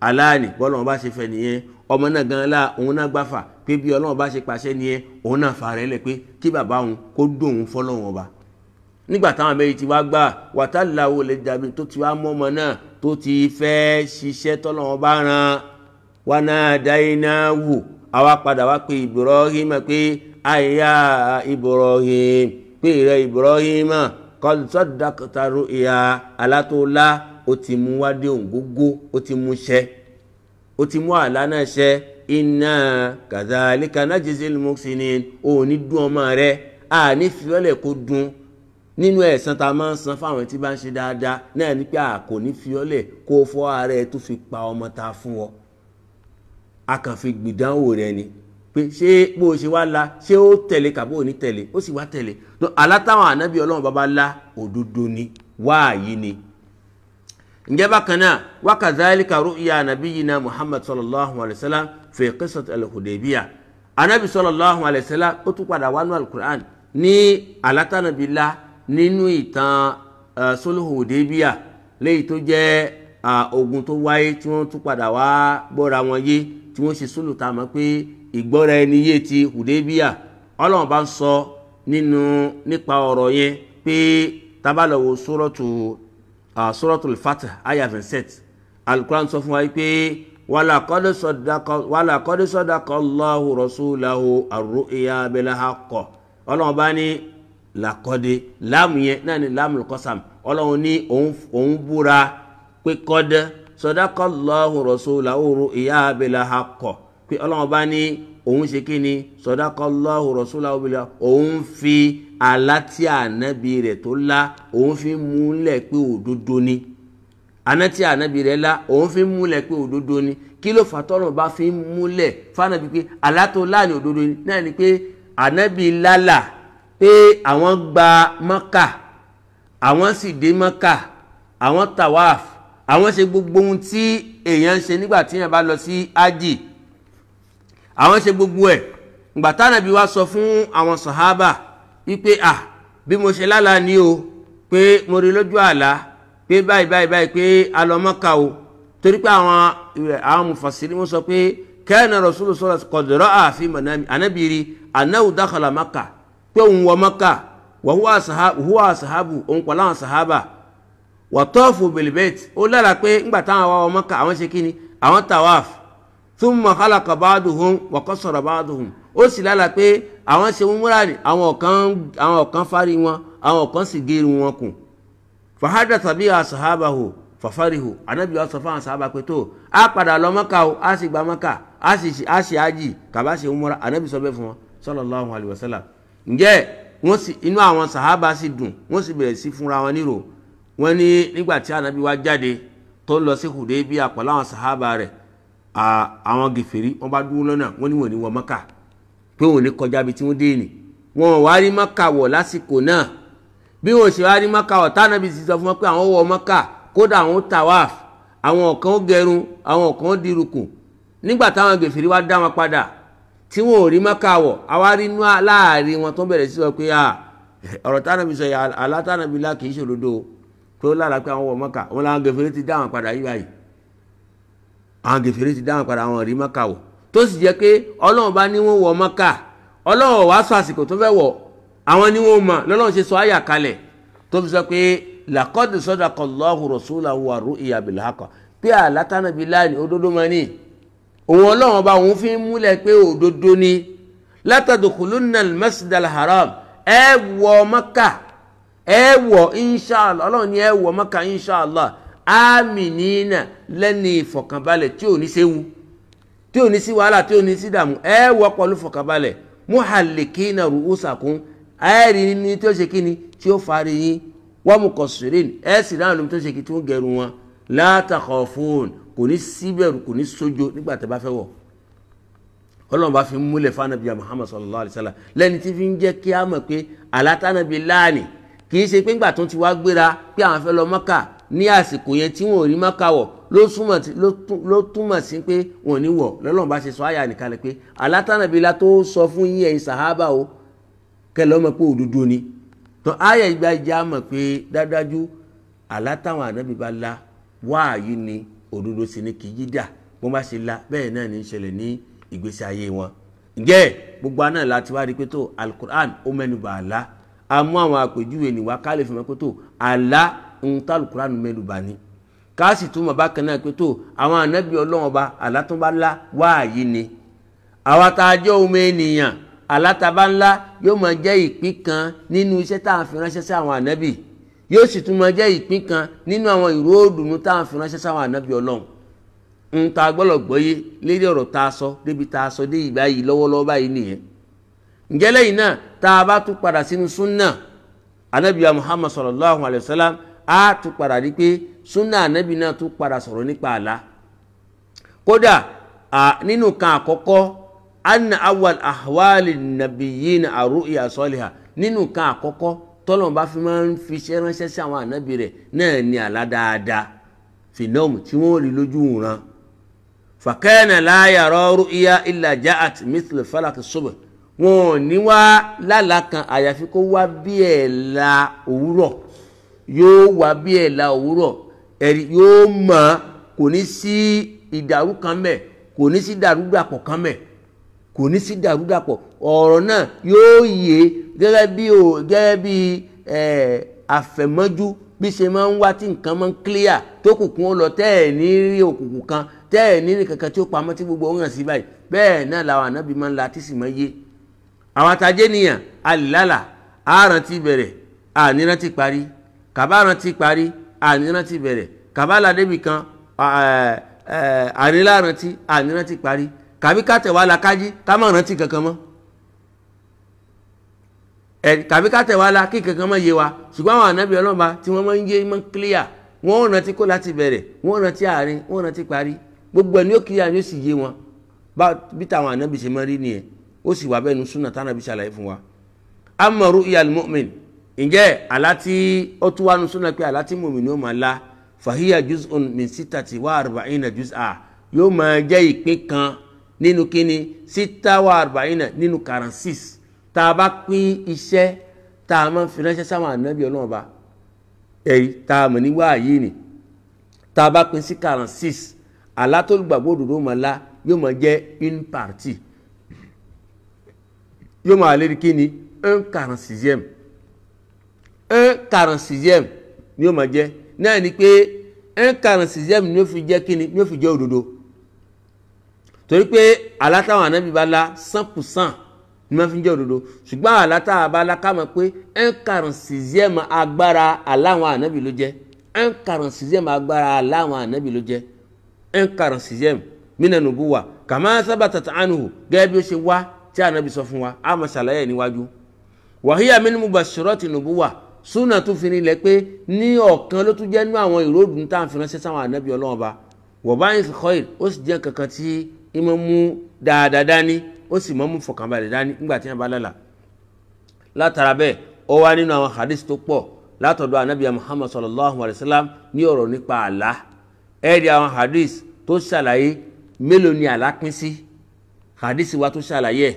Speaker 1: aláàní bọ́lọ́run bá ṣe fẹ́ nìyẹn ọmọ náà gan la òun náà gbàfà pé bí Ọlọ́run bá ṣe pàṣẹ nìyẹn òun náà fà rẹ̀ lẹ̀ pé kí bàbá òun kó dóhun fọ́lọ́run ọba. nígbà táwọn méjì ti wá gbà watallahu liljabin tó ti wá mọ́ ọmọ náà tó ti fẹ́ ṣiṣẹ́ tọ́lọ́run bá ran wa nadainahu àwa padà wá pé Ibrahim pé àyà Ibrahim pé ìrẹ Ibrahim qad saddaqta ru'ya alátòlá ó ti mú wádé òǹgógó ó ti mú ṣẹ ó ti mú àlá náà ṣẹ inna kadhalika najzil muhsinin ó ní dún ọmọ rẹ̀ a ní fiọ́lẹ̀ kó dún nínú ẹ̀san tá a máa ń san fáwọn tí bá ń ṣe dáadáa náà ní pé a kò ní fiọ́lẹ̀ kó fọ́ ara ẹ̀ tó fi pa ọmọ ta fún ọ a kàn fi gbìdánwò rẹ ni pé ṣé bó o ṣe wá la ṣé ó tẹ̀lé kàbó ò ní tẹ̀lé ó sì wá tẹ̀lé alátàwọn ànábì Ọlọ́run bàbá la òdodo ni wáàyí ni. ǹjẹ́ bákan náà wa kadhalika ru'ya nabiyyina Muhammad sallallahu alayhi wa sallam fi qissat al-Hudaybiyah ànábì sallallahu alayhi wa sallam ó tún padà wá nú al-Qur'an ní alátànàbí la nínú ìtàn sulhu Hudaybiyah léyìí tó jẹ́ ogun tó wáyé tí wọ́n tún padà wá gbọ́ra wọn yé tí wọ́n ṣe sulhu tá a mọ̀ pé ìgbọ́ra ẹni yé ti Hudaybiyah Ọlọ́run bá ń sọ nípa ọ̀rọ̀ yẹn pé tábàlọ́wọ́ suratul Fath aya 27 Al-Qur'an sọ fún wa pé walaqad sadaqa Allahu rasulahu ar-ru'ya bil haqq. Ọlọ́run bá ní làkọ́dé láàmù yẹn náà ni láàmù kọ́sàm Ọlọ́run ní òun búra pé qad sadaqa Allahu rasulahu ar-ru'ya bil haqq pé Ọlọ́run bá ní òun ṣe kí ni sadaqa Allahu rasulahu bil haqq òun fi àlá tí ànábì rẹ̀ tó lá òun fi múlẹ̀ pé òdodo ni àná tí ànábì rẹ̀ lá òun fi múlẹ̀ pé òdodo ni kí ló fà tọ́lọ́run bá fi múlẹ̀ fànàbí pé àlá tó lá ní òdodo ni náà ni pé ànábì lálà pé àwọn gba Mákà àwọn sì dé Mákà àwọn tawaf àwọn ṣe gbogbo ohun tí èèyàn ń ṣe nígbà tí èèyàn bá lọ sí ájì àwọn ṣe gbogbo ẹ̀ ìgbà tánàbí wá sọ fún àwọn sàhábà wípé bí mo ṣe lálàá ní o pé mo rí lójú àlá pé báyìí pé a lọ Mákà o torí pé àwọn mufassiri wọ́n sọ pé kana Rasulullah sallallahu alaihi wasallam qad ra'a fi manami anabiri annahu dakhala Mákà pé òun wọ Mákà wa huwa sahabu òun pẹ̀lú àwọn sàhábà wa tafu bil bayt ó lára pé ńgbà táwọn wá wọ Mákà àwọn ṣe kíni àwọn tawaf thumma khalaqa ba'duhum wa qassara ba'duhum ó sì lára pé àwọn ṣe umra ni àwọn kan fárí wọn àwọn kan sì gé irun wọn kù fahadatha biha sahabahu fafarihu Ànábì wa sọ fáwọn sàhábà pé tó a padà lọ Mákà o a sì gba Mákà a sì ájì kàbá ṣe umra Ànábì sọ bẹ́ẹ̀ fún wọn sallallahu alaihi wasallam. ǹjẹ́ wọ́n sì inú àwọn sàhábà sì dùn wọ́n sì bẹ̀rẹ̀ sí fúnra wọn nírò wọ́n ní nígbà tí Ànábì wa jáde tó lọ sí Hudaybiyah pẹ̀lú àwọn sàhábà rẹ̀ àwọn gèfèrí wọ́n bá dúró lọ́nà wọ́n ní wọ́n ní wọ Mákà pé wọ́n ní kọjá bí tí wọ́n dé ní wọ́n wá rí Mákà wọ̀ lásìkò náà bí wọ́n ṣe wá rí Mákà wọ̀ tánàbí sì sọ fún wọn pé àwọn wọ Mákà kódà àwọn tawaf àwọn kan gẹrun àwọn kan dirukùn nígbà táwọn gèfèrí wá dá wọn padà tí wọ́n ò rí Mákà wọ̀ àwa rí inú láàrin wọn tó bẹ̀rẹ̀ sí sọ pé ọ̀rọ̀ tánàbí sọ yà alátánàbí lá kìí ṣòdodo pé ó lára pé àwọn wọ Mákà wọn làwọn gèfèrí ti dá wọn padà yí báyìí àwọn gèfèrí ti dá wọn padà àwọn rí Mákà wọ̀ tó sì jẹ́ pé Ọlọ́run bá ní wọ́n wọ Mákà Ọlọ́run wá sọ àsìkò tó fẹ́ wọ̀ àwọn ni wọ́n mọ̀ lọ́lọ́run ṣe sọ àyà kalẹ̀ tó fi sọ pé laqad sadaqa Allahu rasulahu ar-ru'ya bil haqq pé àlátánàbí láàrin òdodo mọ́ ní òun Ọlọ́run bá òun fi ń múlẹ̀ pé òdodo ni la tadkhulunna al-masjid al-haram ẹ wọ Mákà ẹ wọ inṣàlá Ọlọ́run ni ẹ wọ Mákà inṣàlá aminina lẹ́ni ìfọ̀kànbalẹ̀ tí ò ní séwu tí ò ní sí wàhálà tí ò ní sí dààmú ẹ wọ pẹ̀lú fọ̀kànbalẹ̀ muhallikina ru'usakum ẹ rí ní tí ó ṣe kíni tí ó fari yín wa muqassirin ẹ sì dáhùn lómi tó ṣe kí tí ó gẹrun wọn la takhafun kò ní síbẹ̀rù kò ní sójo nígbà tẹ́ bá fẹ́ wọ̀ Ọlọ́run bá fi múlẹ̀ fún Ànábì Muhammad sallallahu alaihi wasallam lẹ́ni tí fi ń jẹ́ kí a mọ̀ pé alátànàbí láàní kì í ṣe pé ńgbà tó ti wá gbéra pé àwọn fẹ́ lọ Mọ́kà ní àsìkò yẹn tí wọn ò rí Mọ́kà wọ̀ ló túmọ̀ sí pé wọn ò ní wọ̀ lọ́lọ́run bá ṣe sọ àyà nìkan pé alátànàbí la tó sọ fún yín ẹ̀yin sàhábà o kẹlẹ́ ọmọ pé òdodo ni tó àyà ìgbà ìjà mọ̀ pé dájú alátàwọn ànábì bá la wáàyí ni òdodo sì ni kì í yídà bó bá ṣe la bẹ́ẹ̀ náà ní í ṣẹlẹ̀ ní ìgbésí ayé wọn. ǹjẹ́ gbogbo àná láti wá rí pé tó alukur'an ó mẹ́nubà àlá a mú àwọn àpèjúwe níwá ká lè fi mọ̀ pé tó àlá ń tá alukur'an mẹ́nubà ni ká sì túmọ̀ bákan náà pé tó àwọn ànábì Ọlọ́run ọba àlá tó bá lá wáàyí ni àwa tá a jẹ́ ọmọ ènìyàn àlá tá a bá ńlá yóò máa jẹ́ ìpín kan nínú iṣẹ́ tá à ń fi ránṣẹ́ sí àwọn ànábì yóò sì tún máa jẹ́ ìpín kan nínú àwọn ìró òdùnnú tá à ń fi ránṣẹ́ sí àwọn ànábì Ọlọ́run ń ta gbọ́dọ̀ gbọ́yé lérí ọ̀rọ̀ tá a sọ débi tá a sọ dé ìgbà yìí lọ́wọ́lọ́wọ́ báyìí nìyẹn. ǹjẹ́ lẹ́yìn náà tá a bá tún padà sínú súnà ànábì Muhammad sallallahu alayhi wa sallam á tún padà rí pé súnà ànábì náà tún padà sọ̀rọ̀ nípa àlá. kódà nínú kan àkọ́kọ́ anna awwal ahwali nabiyyin arru'ya salihah nínú kan àkọ́kọ́ tọ́lọ́run bá fi máa ń fi iṣẹ́ ránṣẹ́ sí àwọn ànábì rẹ̀ náà ní àlá dáadáa fìnọ́ọ̀mù tí wọ́n rí lójú ìran. فكان لا يرى رؤيا إلا جاءت مثل فلك الصبح wọn ò ní wá lálàá kan àyàfi kó wá bí ẹ̀la òwúrọ̀ yóò wá bí ẹ̀la òwúrọ̀ ẹ̀rí yóò mọ̀ kò ní sí ìdàrú kan mẹ́ kò ní sí dàrúdàpọ̀ kan mẹ́ kò ní sí dàrúdàpọ̀ ọ̀rọ̀ náà yóò yé gẹ́gẹ́ bí àfẹ̀mọ́jú bí ṣe máa ń wá tí nǹkan máa ń clear tó kùkùn ó lọ tẹ́ ẹ̀ ní rí òkùnkùn kan tẹ́ ẹ̀ ní kankan tí ó pamọ́ tí gbogbo ọ̀hún hàn sí báyìí bẹ́ẹ̀ náà làwọn ànábì máa ń la tí sì máa yé àwọn àtàjẹ́ nìyàn alìlálà àrántí bẹ̀rẹ̀ ànírántí parí kàbá rántí parí ànírántí bẹ̀rẹ̀ kàbá ládébì kan ànírántí parí kàbí kàtẹ̀wá la kájí ká má rántí kankan mọ́ kàbí kàtẹ̀wá la kí kankan mọ́ yé wa ṣùgbọ́n àwọn ànábì ọlọ́mọba tí wọ́n máa ń yé máa ń clear wọ́n ò rántí kó láti bẹ̀rẹ̀ wọ́n rántí àárín wọ́n rántí parí gbogbo ẹni ó clear ni ó sì yé wọn bí táwọn ànábì ṣe máa rí nìyẹn ó sì wà bẹ́ẹ̀ nu súnà tánàbí ṣàlàyé fún wa. amma ru'yal mu'min ǹjẹ́ àlá tí ó tún wá nu súnà pé àlá tí mùmí ni ó máa lá fahiya juz'un min sittati wa arba'ina juz'a yóò máa jẹ́ ìpín kan nínú kíni sita wa arba'ina nínú 46 tá a bá pín iṣẹ́ tá a máa fi ránṣẹ́ sáwọn ànábì Ọlọ́run bá ẹ̀rí tá a mọ̀ ní wáyé ni tá a bá pín sí 46 àlá tó gbàgbọ́ òdòdó máa lá yóò máa jẹ́ une partie yóò máa lérí kí ni 1/46 1/46 ni yóò máa jẹ́ náà ni pé 1/46 ni yóò fi jẹ́ kí ni yóò fi jẹ́ òdodo torí pé àlá táwọn ànábì bá lá 100% ni wọ́n fi jẹ́ òdodo ṣùgbọ́n àlá táwọn bá lá ká mọ̀ pé 1/46 agbára aláwọn ànábì ló jẹ́ 1/46 agbára aláwọn ànábì ló jẹ́ 1/46 mina nubuwa kama sabatat anhu gẹ́gẹ́ bí ó ṣe wá tí ànábì sọ fún wa a máa ṣàlàyé níwájú wàhíyà min mubashirati nubuwa súnà tún fi nílẹ̀ pé ní ọ̀kan ló tún jẹ́ nínú àwọn ìròdùn tá à ń fi ránṣẹ́ sáwọn ànábì Ọlọ́run Ọba wa ba'ith khair ó sì jẹ́ kankan tí ìmọ̀ mú dáadáa dání ó sì mọ́ mú fọkànbalẹ̀ dání nígbà tí wọ́n bá lálà látara bẹ́ẹ̀ ó wá nínú àwọn hadith tó pọ̀ látọ̀dọ̀ ànábì Muhammad sallallahu alayhi wa sallam ní ọ̀rọ̀ nípa àlá ẹ̀rí àwọn hadith tó ṣàlàyé mélòó ni àlá pín sí hadith wa tó ṣàlàyé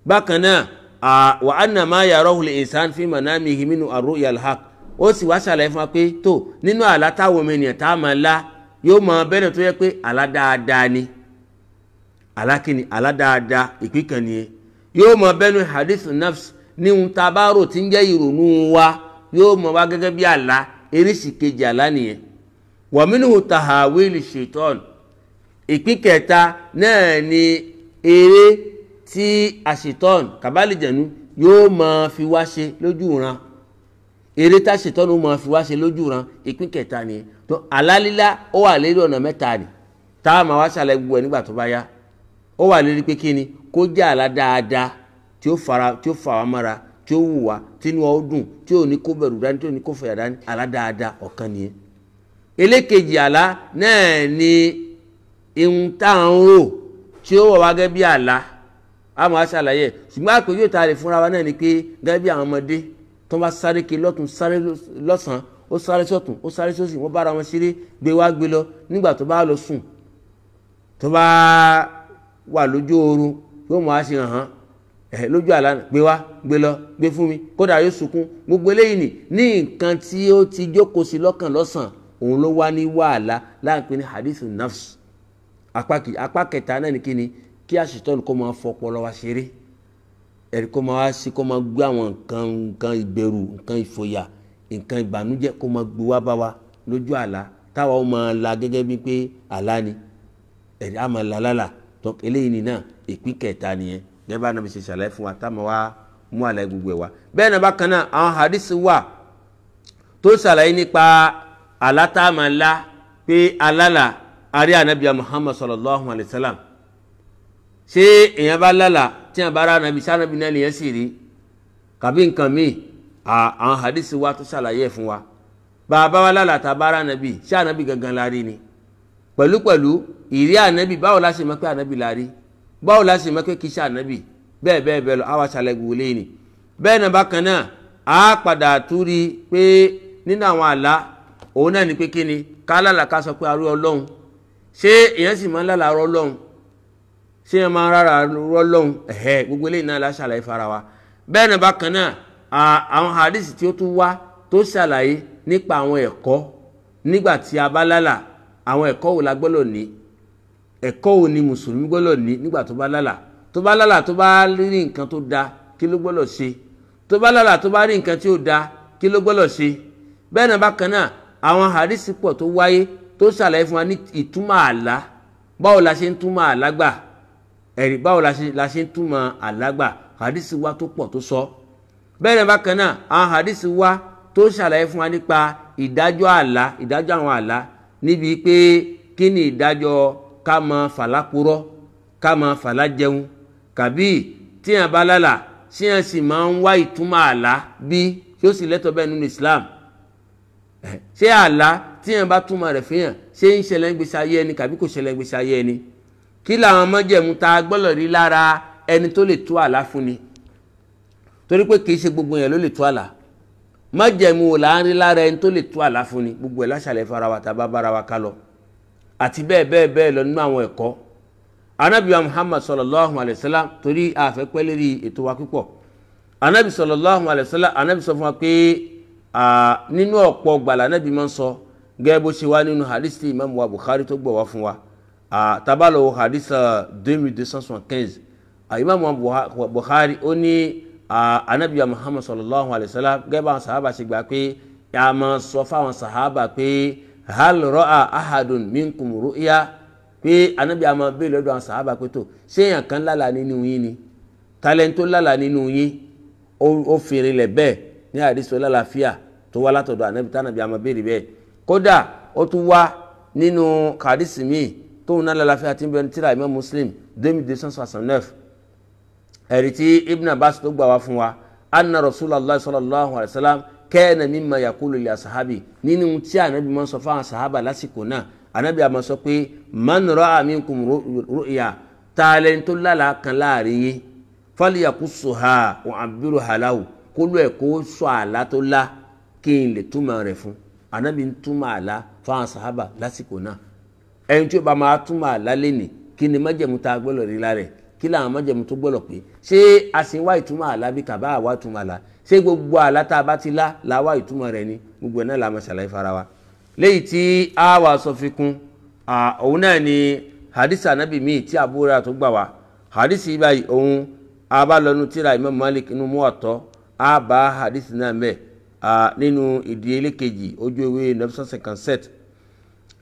Speaker 1: bákan náà wa anna ma yarahu al-insan fi manamihi min ar-ru'ya al-haq ó sì wá ṣàlàyé fún wa pé tó nínú àlá táwọn ọmọ ènìyàn tá a máa lá yóò máa bẹ́ẹ̀ tó yẹ pé àlá dáadáa ni àlá kíni àlá dáadáa ìpín kan nìyẹn yóò máa bẹ́ẹ̀ ní hadith nafs ní ohun tá a bá rò tí ń jẹ́ ìrònú wa yóò máa wá gẹ́gẹ́ bí àlá eréṣì kejì àlá nìyẹn wa minhu tahawil shaitan ìpín kẹta náà ni eré tí àṣetọ́n kàbálìjẹ̀nu yóò máa fi wá ṣe lójú ran eré tí àṣetọ́n ó máa fi wá ṣe lójú ran ìpín kẹta ni tó àlálílá ó wà lérí ọ̀nà mẹ́ta ni tá a máa wá ṣàlàyé gbogbo ẹ̀ nígbà tó bá yá ó wà lérí pé kí ni kó jẹ́ àlá dáadáa tí ó fà wá mọ́ra tí ó wù wá tí inú ọ dùn tí ò ní kó bẹ̀rù dání tí ò ní kó fẹ̀yà dání àlá dáadáa ọ̀kan nìyẹn. elékejì àlá náà ni ihun tá à ń rò tí ó wọ̀ wá gẹ́gẹ́ bí àlá a máa ṣàlàyé ṣùgbọ́n àpèjúwe tá a lè fúnra wa náà ni pé gẹ́gẹ́ bí àwọn ọmọdé tó bá sáré kiri lọ́tún sáré lọ́sàn-án ó sáré sọ́tún ó sáré sósì wọ́n bára wọn ṣeré gbé wá gbé lọ nígbà tó bá lọ sùn tó bá wà lójú oorun yóò mọ̀ á ṣe hàn lójú àlá gbé wá gbé lọ gbé fún mi kódà yóò sunkún gbogbo eléyìí ní nǹkan tí ó ti jókòó sí lọ́kàn lọ́sàn òun ló wá ní wàhálà láàpin ní hadithu nafs apá kẹta náà ní kíni kí àṣetọ́nù kó máa fọpọlọ wa ṣeré ẹ̀rí kó máa wá sí kó máa gbé àwọn nǹkan ìbẹ̀rù nǹkan ìfòyà nǹkan ìbànújẹ́ kó máa gbé wá bá wa lójú àlá táwa ó máa la gẹ́gẹ́ bí pé àlá ni ẹ̀rí á máa la lálà tó eléyìí ni náà ìpín kẹta nìyẹn gẹ́gẹ́ bá nàbí ṣe ṣàlàyé fún wa táwọn wá mú àlàyé gbogbo ẹ̀ wá bẹ́ẹ̀ náà bákan náà àwọn hadith wà tó ṣàlàyé nípa àlá tá a máa lá pé alálà àrí ànábìá Muhammad sallallahu alayhi wa sallam ṣé èèyàn bá lálà tí a bá rà nàbí sànàbí náà nìyẹn sì rí kàbí nǹkan míì àwọn hadith wà tó ṣàlàyé fún wa bàbá wa lálà tá a bá rà nàbí ṣé ànábì gangan la rí ni pẹ̀lú ìrí ànábì báwo la ṣe mọ̀ pé ànábì la rí báwo la ṣe mọ̀ pé kìí ṣe ànábì bẹ́ẹ̀ lọ àwa ṣàlẹ̀ gbòòlé ni bẹ́ẹ̀ náà bákan náà a padà túrí pé nínú àwọn àlá òun náà ni pé kí ni ká lálà ká sọ pé arú ọlọ́run ṣé èèyàn sì máa ń lálà arú ọlọ́run ṣé èèyàn máa ń rárá arú ọlọ́run gbogbo eléyìí náà la ṣàlàyé fara wa bẹ́ẹ̀ náà bákan náà àwọn hadith tí ó tún wá tó ṣàlàyé nípa àwọn ẹ̀kọ́ nígbà tí a bá lálà àwọn ẹ̀kọ́ wo la gbọ́dọ̀ ní ẹ̀kọ́ wo ni mùsùlùmí gbọ́dọ̀ ní nígbà tó bá lálà tó bá rí nǹkan tó da kí ló gbọ́dọ̀ ṣe tó bá lálà tó bá rí nǹkan tí ó da kí ló gbọ́dọ̀ ṣe bẹ́ẹ̀ náà bákan náà àwọn hadisi pọ̀ tó wáyé tó ṣàlàyé fún wa ní ìtumọ̀ àlá báwo la ṣe ń túmọ̀ àlá gbà ẹ̀rí báwo la ṣe ń túmọ̀ àlá gbà hadisi wá tó pọ̀ tó sọ bẹ́ẹ̀ náà bákan náà àwọn hadisi wá tó ṣàlàyé fún wa nípa ìdájọ́ àlá ìdájọ́ àwọn àlá níbi pé kí ni ìdájọ́ ká máa fàlá purọ́ ká máa fàlá jẹun kàbí tíyàn bá lálà tíyàn sì máa ń wá ìtumọ̀ àlá bí tí ó sì lẹ́tọ̀ bẹ́ẹ̀ nínú Islam ṣé àlá tíyàn bá túmọ̀ rẹ̀ fihàn ṣé ń ṣẹlẹ̀ ń gbèsè ayé ẹni kàbí kò ṣẹlẹ̀ ń gbèsè ayé ẹni kí làwọn májẹ̀mú tá gbọ́dọ̀ rí lára ẹni tó lè tú àlá fún ni torí pé kì í ṣe gbogbo yẹn ló lè tú àlá májẹ̀mú wò là ń rí lára ẹni tó lè tú àlá fún ni gbogbo ẹ̀ láṣàlẹ̀ fara wa tàbá bára wa ká lọ àti bẹ́ẹ̀ lọ nínú àwọn ẹ̀kọ́ anabi Muhammad sallallahu alayhi wa sallam torí àfẹ́ pẹ́ lérí ètò wa púpọ̀ anabi sallallahu alayhi wa sallam anabi sọ fún wa pé nínú ọ̀pọ̀ gbàlà anabi máa ń sọ gẹ́gẹ́ bó ṣe wá nínú hadith tí imam wa Bukhari tó gbọ̀ wá fún wa tabalo hadith 2275 imam wa Bukhari ó ní anabi Muhammad sallallahu alayhi wa sallam gẹ́gẹ́ bá àwọn sahaba ṣe gbà pé a máa sọ fáwọn sahaba pé hal ra'a ahadun minkum ru'ya pé anabi àmọ́ bẹ́ẹ̀ lọ́dọ̀ àwọn sàhábà pé tó ṣéyàn kan lálàá nínú yín ni tálẹ́ńtò lálàá nínú yín ó fèrè lẹ̀ bẹ́ẹ̀ ní àdìsọ lálàáfíà tó wá látọ̀dọ̀ anabi tánàbí àmọ́ bẹ́ẹ̀ rí bẹ́ẹ̀ kódà ó tún wá nínú kàdísì míì tóun náà lálàáfíà tí ń bẹ tíra Imam Muslim 2269 ẹ̀rí tí Ibn Abbas tó gbà wá fún wa anna Rasulullah sallallahu alayhi wa sallam kana mimma yaqulu li ashabi nínú tí anabi máa ń sọ fáwọn sàhábà lásìkò náà anabi àmọ́ sọ pé man ra'a minkum ru'ya tààlẹ́ntó lálàá kan láàrin yín falyakussuha wa abbiruha lahu kó ló ẹ̀ kó sọ àlá tó lá kí n lè túmọ̀ rẹ̀ fún anabi ń túmọ̀ àlá fáwọn sàhábà lásìkò náà ẹni tí ó bá máa túmọ̀ àlá lẹ́nì kí ni májẹ̀mú tá a gbọ́dọ̀ rí lára ẹ̀ kí làwọn májẹ̀mú tó gbọ́dọ̀ pé ṣé a sì ń wá ìtumọ̀ àlá bí kàbá àwa ìtumọ̀ àlá ṣé gbogbo àlá tá a bá ti lá la wá ìtumọ̀ rẹ̀ ni gbogbo ẹ̀ náà la máa ṣàlàyé fara wa léyìí tí a wà sọ fi kún òun náà ni hadith anabi míì tí àbúrò tó gbà wá hadith yìí báyìí òun a bá lọ́nu tíra Imam Malik inú Muwatta a bá hadith náà mẹ́ nínú ìdíyelé kejì ojú ewé 957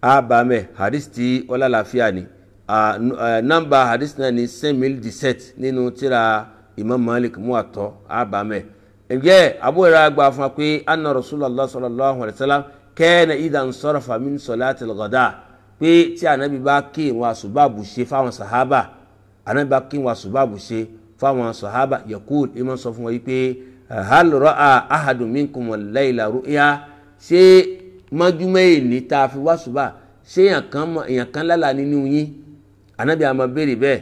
Speaker 1: a bá mẹ́ hadith tí ó lálàáfíà ni nọ́mbà hadith náà ni 5017 nínú tíra Imam Malik Muwatta a bá mẹ́ ǹjẹ́ àbúrò àgbà fún wa pé anna Rasulullah sallallahu alayhi wa sallam kana idha nsarafa min salati al-ghada pé tí anabi bá kí wọn àsùbáàbù ṣe fáwọn sàhábà anabi bá kí wọn àsùbáàbù ṣe fáwọn sàhábà yakul ìmọ̀ sọ fún wọn yìí pé hal ra'a ahadun minkum al-layla ru'ya ṣé mọ́júmọ́ èní tá a fi wá ṣùbà ṣé èèyàn kan lálà nínú yín anabi a máa béèrè bẹ́ẹ̀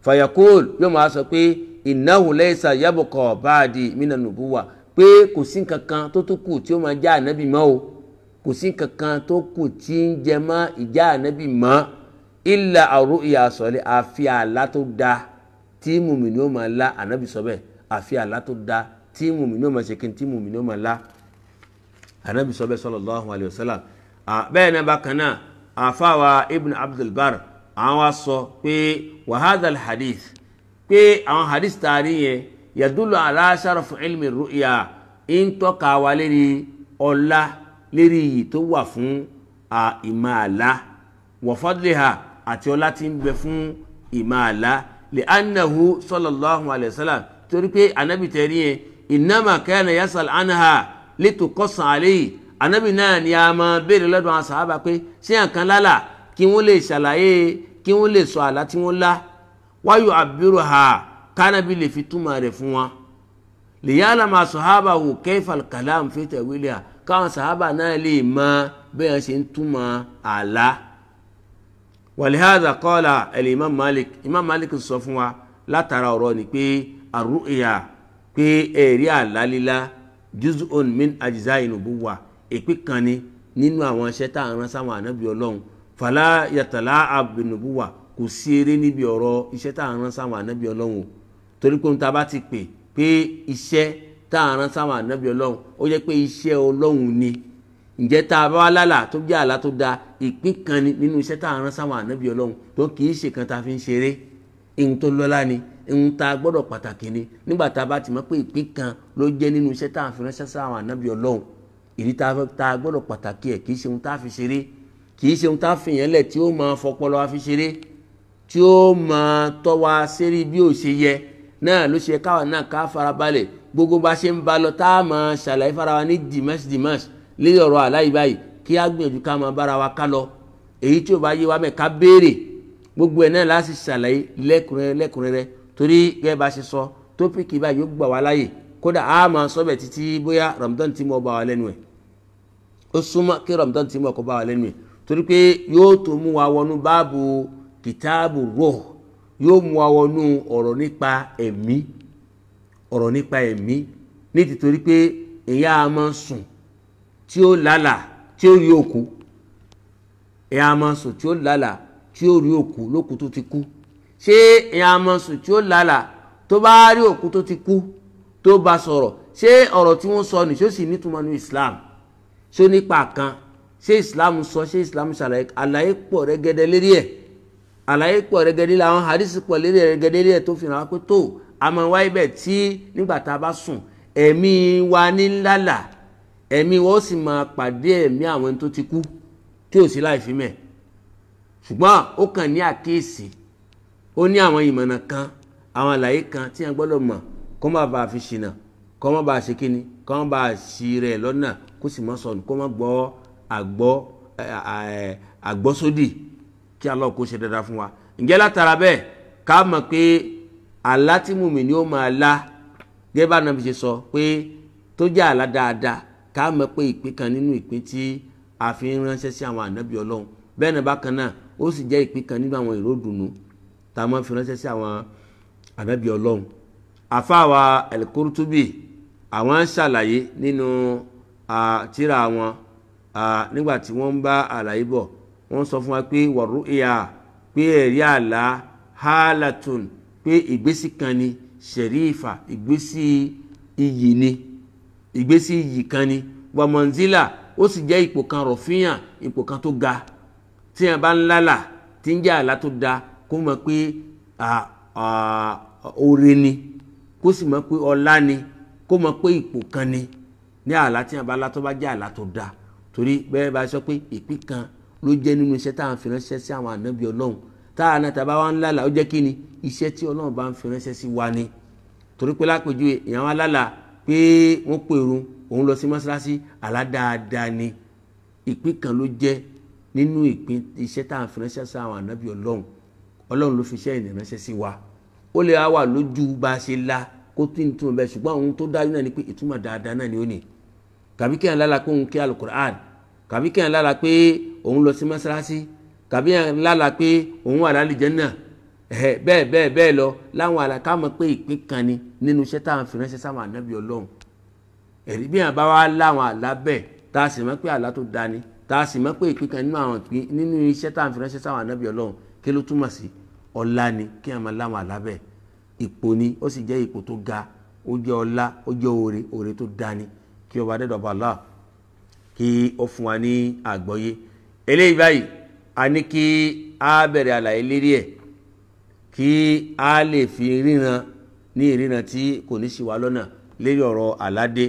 Speaker 1: fayakul yóò máa sọ pé innahu laysa yabqa ba'di minan nubuwa pé kò sí nǹkan kan tó kù tí ó máa já anabi mọ́ o kò sí nǹkan kan tó kù tí ń jẹ mọ́ ìjà anabi mọ́ illa ar-ru'ya salih àfi àlá tó dáa tí mùmínì ó máa lá anabi sọ bẹ́ẹ̀ àfi àlá tó dáa tí mùmínì ó máa ṣe kí n tí mùmínì ó máa lá anabi sọ bẹ́ẹ̀ sallallahu alayhi wa sallam. bẹ́ẹ̀ náà bákan náà àfáwà ibn Abdul Barr àwọn wa sọ pé wa hadha al-hadith pé àwọn hadith taari yẹn yadullu ala sharafu ilmi ru'ya ń tọ́ka wa lérí ọlá lérí yìí tó wà fún ìmọ̀ àlá wa fadliha àti ọlá tí ń bẹ fún ìmọ̀ àlá li annahu sallallahu alayhi wa sallam torí pé anabi tẹ̀rí yẹn innama kana yasal anha lituqassa alayhi anabi náà ni a máa béèrè lọ́dọ̀ àwọn sàhábà pé ṣé àǹkan lálà kí wọ́n lè ṣàlàyé kí wọ́n lè sọ àlá tí wọ́n lá wáyò àbúrò ha kánábì lè fi túmọ̀ rẹ̀ fún wọn lè yálà máa sàhábà wò kayfal kalam fi tawiliha káwọn sàhábà náà lè mọ bẹ́ẹ̀ ṣe ń túmọ̀ àlá. walihadha qala al-imam Malik sọ fún wa látara ọ̀rọ̀ ni pé ar-ru'ya pé ẹ̀rí àlá lílá juz'un min ajza'i nubuwwa ìpín kan ni nínú àwọn iṣẹ́ tá à ń rán sáwọn ànábì ọlọ́run fala yatala'ab bin nubuwwa kò sí eré níbi ọ̀rọ̀ iṣẹ́ tá à ń rán sáwọn ànábì ọlọ́run torí pé ta bá ti pè pé iṣẹ́ tá à ń rán sáwọn ànábì ọlọ́run ó jẹ́ pé iṣẹ́ ọlọ́run ni ǹjẹ́ tá a bá wá lálà tó jẹ́ àlá tó da ìpín kan ni nínú iṣẹ́ tá à ń rán sáwọn ànábì ọlọ́run tó kì í ṣe kan tá a fi ń ṣeré ihun tó lọ́lá ni ihun tá a gbọ́dọ̀ pàtàkì ni nígbà tá a bá ti mọ̀ pé ìpín kan ló jẹ́ nínú iṣẹ́ tá à ń fi ránṣẹ́ sáwọn ànábì ọlọ́run ìdí tá a gbọ́dọ̀ pàtàkì ẹ̀ kì í ṣe ohun tá a fi ṣeré kì í ṣe ohun tá a fi yẹn lẹ̀ tí ó máa fọpọlọ wa fi ṣeré tí ó máa tọ́ wa sérí bí ó ṣe yẹ náà ló ṣe káwa náà ká farabalẹ̀ gbogbo bá ṣe ń ba lọ tá a máa ṣàlàyé fara wa ní dimash lórí ọ̀rọ̀ àláyé báyìí kí á gbìyànjú ká máa bára wa ká lọ èyí tí ò bá yé wa mẹ́ ká béèrè gbogbo ẹ̀ náà láti ṣàlàyé lẹ́kùnrẹ́rẹ́ torí gẹ́gẹ́ bá ṣe sọ tópìkì báyìí yóò gbà wá láyè kódà a máa sọ bẹ̀ títí bóyá Ramadan tí mo bá wa lẹ́nu ẹ̀ ó súnmọ́ kí Ramadan tí mo kọ́ bá wa lẹ́nu ẹ̀ torí pé yóò tó mú wa wọnú báàbù kìtáàbù ruh yóò mú wa wọnú ọ̀rọ̀ nípa ẹ̀mí ní títorí pé èyí á máa sùn tí ó lálà tí ó rí òkú èyí á máa sùn tí ó lálà tí ó rí òkú lókú tó ti kú ṣé èyí á máa sùn tí ó lálà tó bá rí òkú tó ti kú tó bá sọ̀rọ̀ ṣé ọ̀rọ̀ tí wọ́n sọ ní ṣó sì nítumọ̀ ní Islam ṣó nípa kan ṣé Islam sọ ṣé Islam ṣàlàyé àlàyé pọ̀ rẹ́gẹ́dẹ́ lérí ẹ̀ àlàyé pọ̀ rẹ́gẹ́dẹ́ lérí àwọn hadisi pọ̀ lérí rẹ́gẹ́dẹ́ lérí ẹ̀ tó fi hàn wá pé tó àmọ́ wáyé bẹ́ẹ̀ tí nígbà tá a bá sùn ẹ̀mí wa ní lálà ẹ̀mí wa ó sì máa pàdé ẹ̀mí àwọn tó ti kú tí ò sí láì fi mẹ́ ṣùgbọ́n ó kàn ní àkíyèsí ó ní àwọn ìmọ̀nà kan àwọn àlàyé kan tí a gbọ́dọ̀ mọ̀ kó má bàa fi ṣìnà kó má bàa ṣe kíni kó má bàa ṣì rẹ̀ lọ́nà kó sì má sọnù kó má gbọ́ àgbọ́sódì kí Allah kó ṣe dáadáa fún wa. ǹjẹ́ látara bẹ́ẹ̀ ká mọ̀ pé àlá tí mùmínì ó máa lá gẹ́gẹ́ bá Ànábì ṣe sọ pé tó jẹ́ àlá dáadáa ká mọ̀ pé ìpín kan nínú ìpín tí a fi ń ránṣẹ́ sí àwọn ànábì Ọlọ́run bẹ́ẹ̀ náà bákan náà ó sì jẹ́ ìpín kan nínú àwọn ìró ìdùnnú tá a máa fi ránṣẹ́ sí àwọn ànábì Ọlọ́run. àfáàwà Al-Qurtubi àwọn ń ṣàlàyé nínú tírà wọn nígbà tí wọ́n ń bá àlàyé bọ̀ wọ́n sọ fún wa pé war-ru'ya pé ẹ̀rí àlá halatun pé ìgbésí kan ni sharifa ìgbésí iyì ni ìgbésí iyì kan ni wa manzila ó sì jẹ́ ipò kan rọ̀fíyàn ipò kan tó ga tí a bá ń lálà tí ń jẹ́ àlá tó da kó mọ̀ pé oore ni kó sì mọ̀ pé ọlá ni kó mọ̀ pé ipò kan ni ní àlá tí a bá lá tó bá jẹ́ àlá tó da torí bẹ́ẹ̀ bá sọ pé ìpín kan ló jẹ́ nínú iṣẹ́ tá à ń fi ránṣẹ́ sí àwọn ànábì Ọlọ́run tá a náà tàbá wá ń lálà ó jẹ́ kí ni iṣẹ́ tí Ọlọ́run bá ń fi ránṣẹ́ sí wa ni torí pé lápèjúwe èèyàn wá lálà pé wọ́n pèrún òun lọ sí mọ́ṣáláṣí àlá dáadáa ni ìpín kan ló jẹ́ nínú ìpín iṣẹ́ tá à ń fi ránṣẹ́ sí àwọn ànábì Ọlọ́run ló fi iṣẹ́ ìrìn ránṣẹ́ sí wa ó lè wà lójú bá a ṣe la kó tún ní túmọ̀ bẹ́ẹ̀ ṣùgbọ́n ohun tó dájú náà ni pé ìtumọ̀ dáadáa náà ni ó ní kàbí kí ẹ̀ ń lála pé òun kí alukur'an kàbí kí ẹ̀ ń lála pé òun lọ sí mọ́ṣáláṣí kàbí ẹ̀ ń lála pé òun wà lálẹ́ Jánnà bẹ́ẹ̀ lọ láwọn àlá ká mọ̀ pé ìpín kan ni nínú iṣẹ́ táwọn fi ránṣẹ́ sáwọn ànábì ọlọ́run ẹ̀rí bí wọn bá wá láwọn àlá bẹ́ẹ̀ tá a sì mọ̀ pé àlá tó dání tá a sì mọ̀ pé ìpín kan nínú àwọn ìpín nínú iṣẹ́ táwọn fi ránṣẹ́ sáwọn ànábì ọlọ́run kí ló túmọ̀ sí ọlá ni kí wọn máa láwọn àlá bẹ́ẹ̀ ipò ni ó sì jẹ́ ipò tó ga ó jẹ́ ọlá ó jẹ́ oore tó dání kí ọba adẹ́dọ̀bà Allah kí ó fún wa ní àgbọ́yé eléyìí báyìí a ní kí a bẹ̀rẹ̀ àlàyé lérí ẹ̀ kí a lè fi ríran ní ìríran tí kò ní ṣì wá lọ́nà lérí ọ̀rọ̀ àládé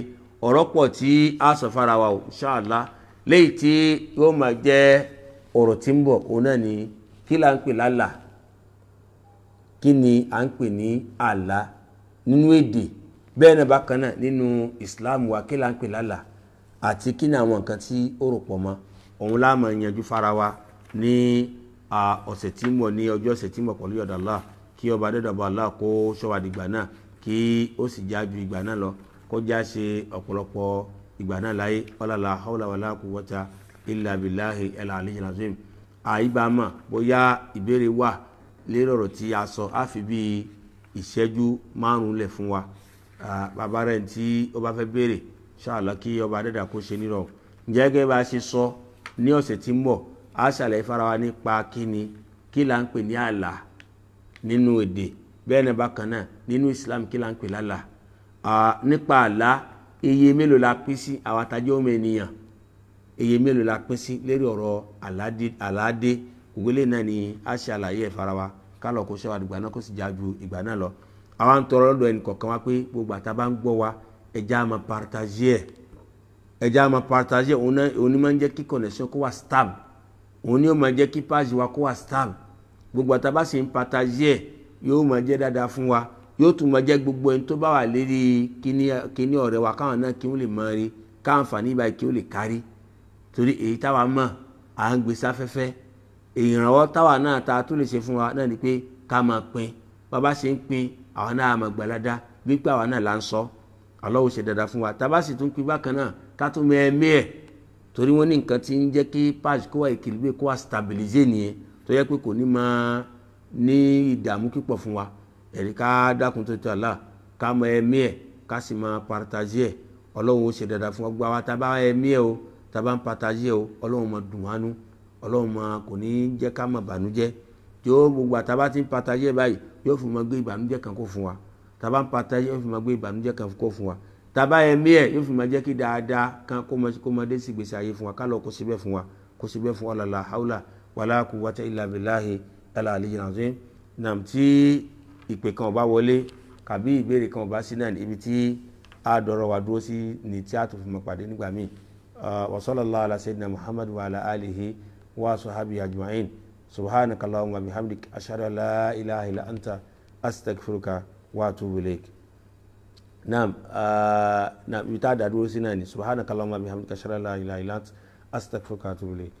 Speaker 1: ọ̀rọ̀ pọ̀ tí a sọ fara wa inshallah léyìí tí yóò máa jẹ́ ọ̀rọ̀ tí ń bọ̀ òun náà ni kí là ń pè lálà kí ni à ń pè ní àlá nínú èdè bẹ́ẹ̀ náà bákan náà nínú Islam wa kí là ń pè lálà àti kí ni àwọn nǹkan tí ó rò pọ̀ mọ́ òun la máa yanjú fara wa ní ọ̀sẹ̀ tí ń bọ̀ ní ọjọ́ ọ̀sẹ̀ tí ń bọ̀ pẹ̀lú yọ̀dọ̀ Allah kí ọba adẹ́dọ̀bà Allah kó ṣọ́wádìí ìgbà náà kí ó sì já ju ìgbà náà lọ kó já ṣe ọ̀pọ̀lọpọ̀ ìgbà náà láyé wala hawla wala quwwata illa billahi al-aliyyil azim àyíbámọ̀ bóyá ìbéèrè wà lérò ọ̀rọ̀ tí a sọ á fi bí ìṣẹ́jú 5 lẹ̀ fún wa bàbá rẹ̀ tí ó bá fẹ́ béèrè inshallah kí ọba adẹ́dà kó ṣe nírọ̀ ǹjẹ́ gẹ́gẹ́ bá a ṣe sọ ní ọ̀sẹ̀ tí ń bọ̀ a ṣàlàyé fara wa nípa kí là ń pè ní àlá nínú èdè bẹ́ẹ̀ náà bákan náà nínú Islam kí là ń pè lálà nípa àlá iye mélòó la pín sí àwọn àtàjọ́ ọmọ ènìyàn iye mélòó la pín sí lérí ọ̀rọ̀ àládé ògbélé náà ni a ṣe àlàyé ẹ̀ fara wa kálọ̀ kó ṣẹ́wà ìgbà náà kó sì já ju ìgbà náà lọ àwọn ń tọrọ lọ́dọ̀ ẹnì kọ̀ọ̀kan wá pé gbogbo àtà bá ń gbọ́ wa ẹja máa partager òun ni máa ń jẹ́ kí connection kó wà stable òun ni ó máa jẹ́ kí page wa kó wà stable gbogbo àtà bá sì ń partager yóò máa jẹ́ dáadáa fún wa yóò tún máa jẹ́ gbogbo ẹni tó bá wà lérí kíní ọ̀rẹ́ wa káwọn náà kí wọ́n lè máa rí káwọn àǹfààní báyìí kí wọ́n lè kárí torí èyí táwa mọ̀ à ń gbé sáfẹ́fẹ́ ìrànwọ́ táwa náà ta tó lè ṣe fún wa náà ni pé ká máa pín bàbá ṣe ń pín àwọn náà máa gbàládá bí pé àwa náà là ń sọ Allah ṣe dáadáa fún wa tábà sì tún pín bákan náà ká tún mẹ́ẹ̀mí ẹ̀ torí wọ́n ní nǹkan tí ń jẹ́ kí page kó wà ìkìlúgbé kó wà stabilize nìyẹn tó yẹ pé kò ní máa ní ìdààmú pípọ̀ fún wa ẹ̀rí ká dákun tó tó Allah ká mẹ́ẹ̀mí ẹ̀ ká sì máa partager ẹ̀ Ọlọ́run ó ṣe dáadáa fún wa gbogbo àwa tábà ẹ̀mí ẹ̀ o tábà ń partager ẹ̀ o Ọlọ́run máa dùn wá nú Ọlọ́run máa kò ní jẹ́ ká máa bànújẹ́ yóò gbogbo àtàbá tí ń partager báyìí yóò fi máa gbé ìbànújẹ́ kan kó fún wa tàbá ń partager yóò fi máa gbé ìbànújẹ́ kan kó fún wa tàbá ẹ̀mí ẹ̀ yóò fi máa jẹ́ kí dáadáa kan kó máa dé sí gbèsè ayé fún wa kálọ̀ kó síbẹ̀ fún wa kó síbẹ̀ fún wa la hawla wala quwwata illa billahi al-aliyyil azim nam tí ìpè kan ò bá wọlé kàbí ìbéèrè kan ò bá sí náà ibi tí a dọ̀rọ̀ wa dúró sí ní tí a tó fi máa pàdé nígbà míì wa sallallahu ala sayyidina Muhammad wa ala alihi wa sahbihi ajma'in subhanaka allahumma bihamdik ashhadu an la ilaha illa anta astaghfiruka wa atubu ilaik naam yuta da dúró sí náà ni subhanaka allahumma bihamdika ashhadu an la ilaha illa anta astaghfiruka wa atubu ilaik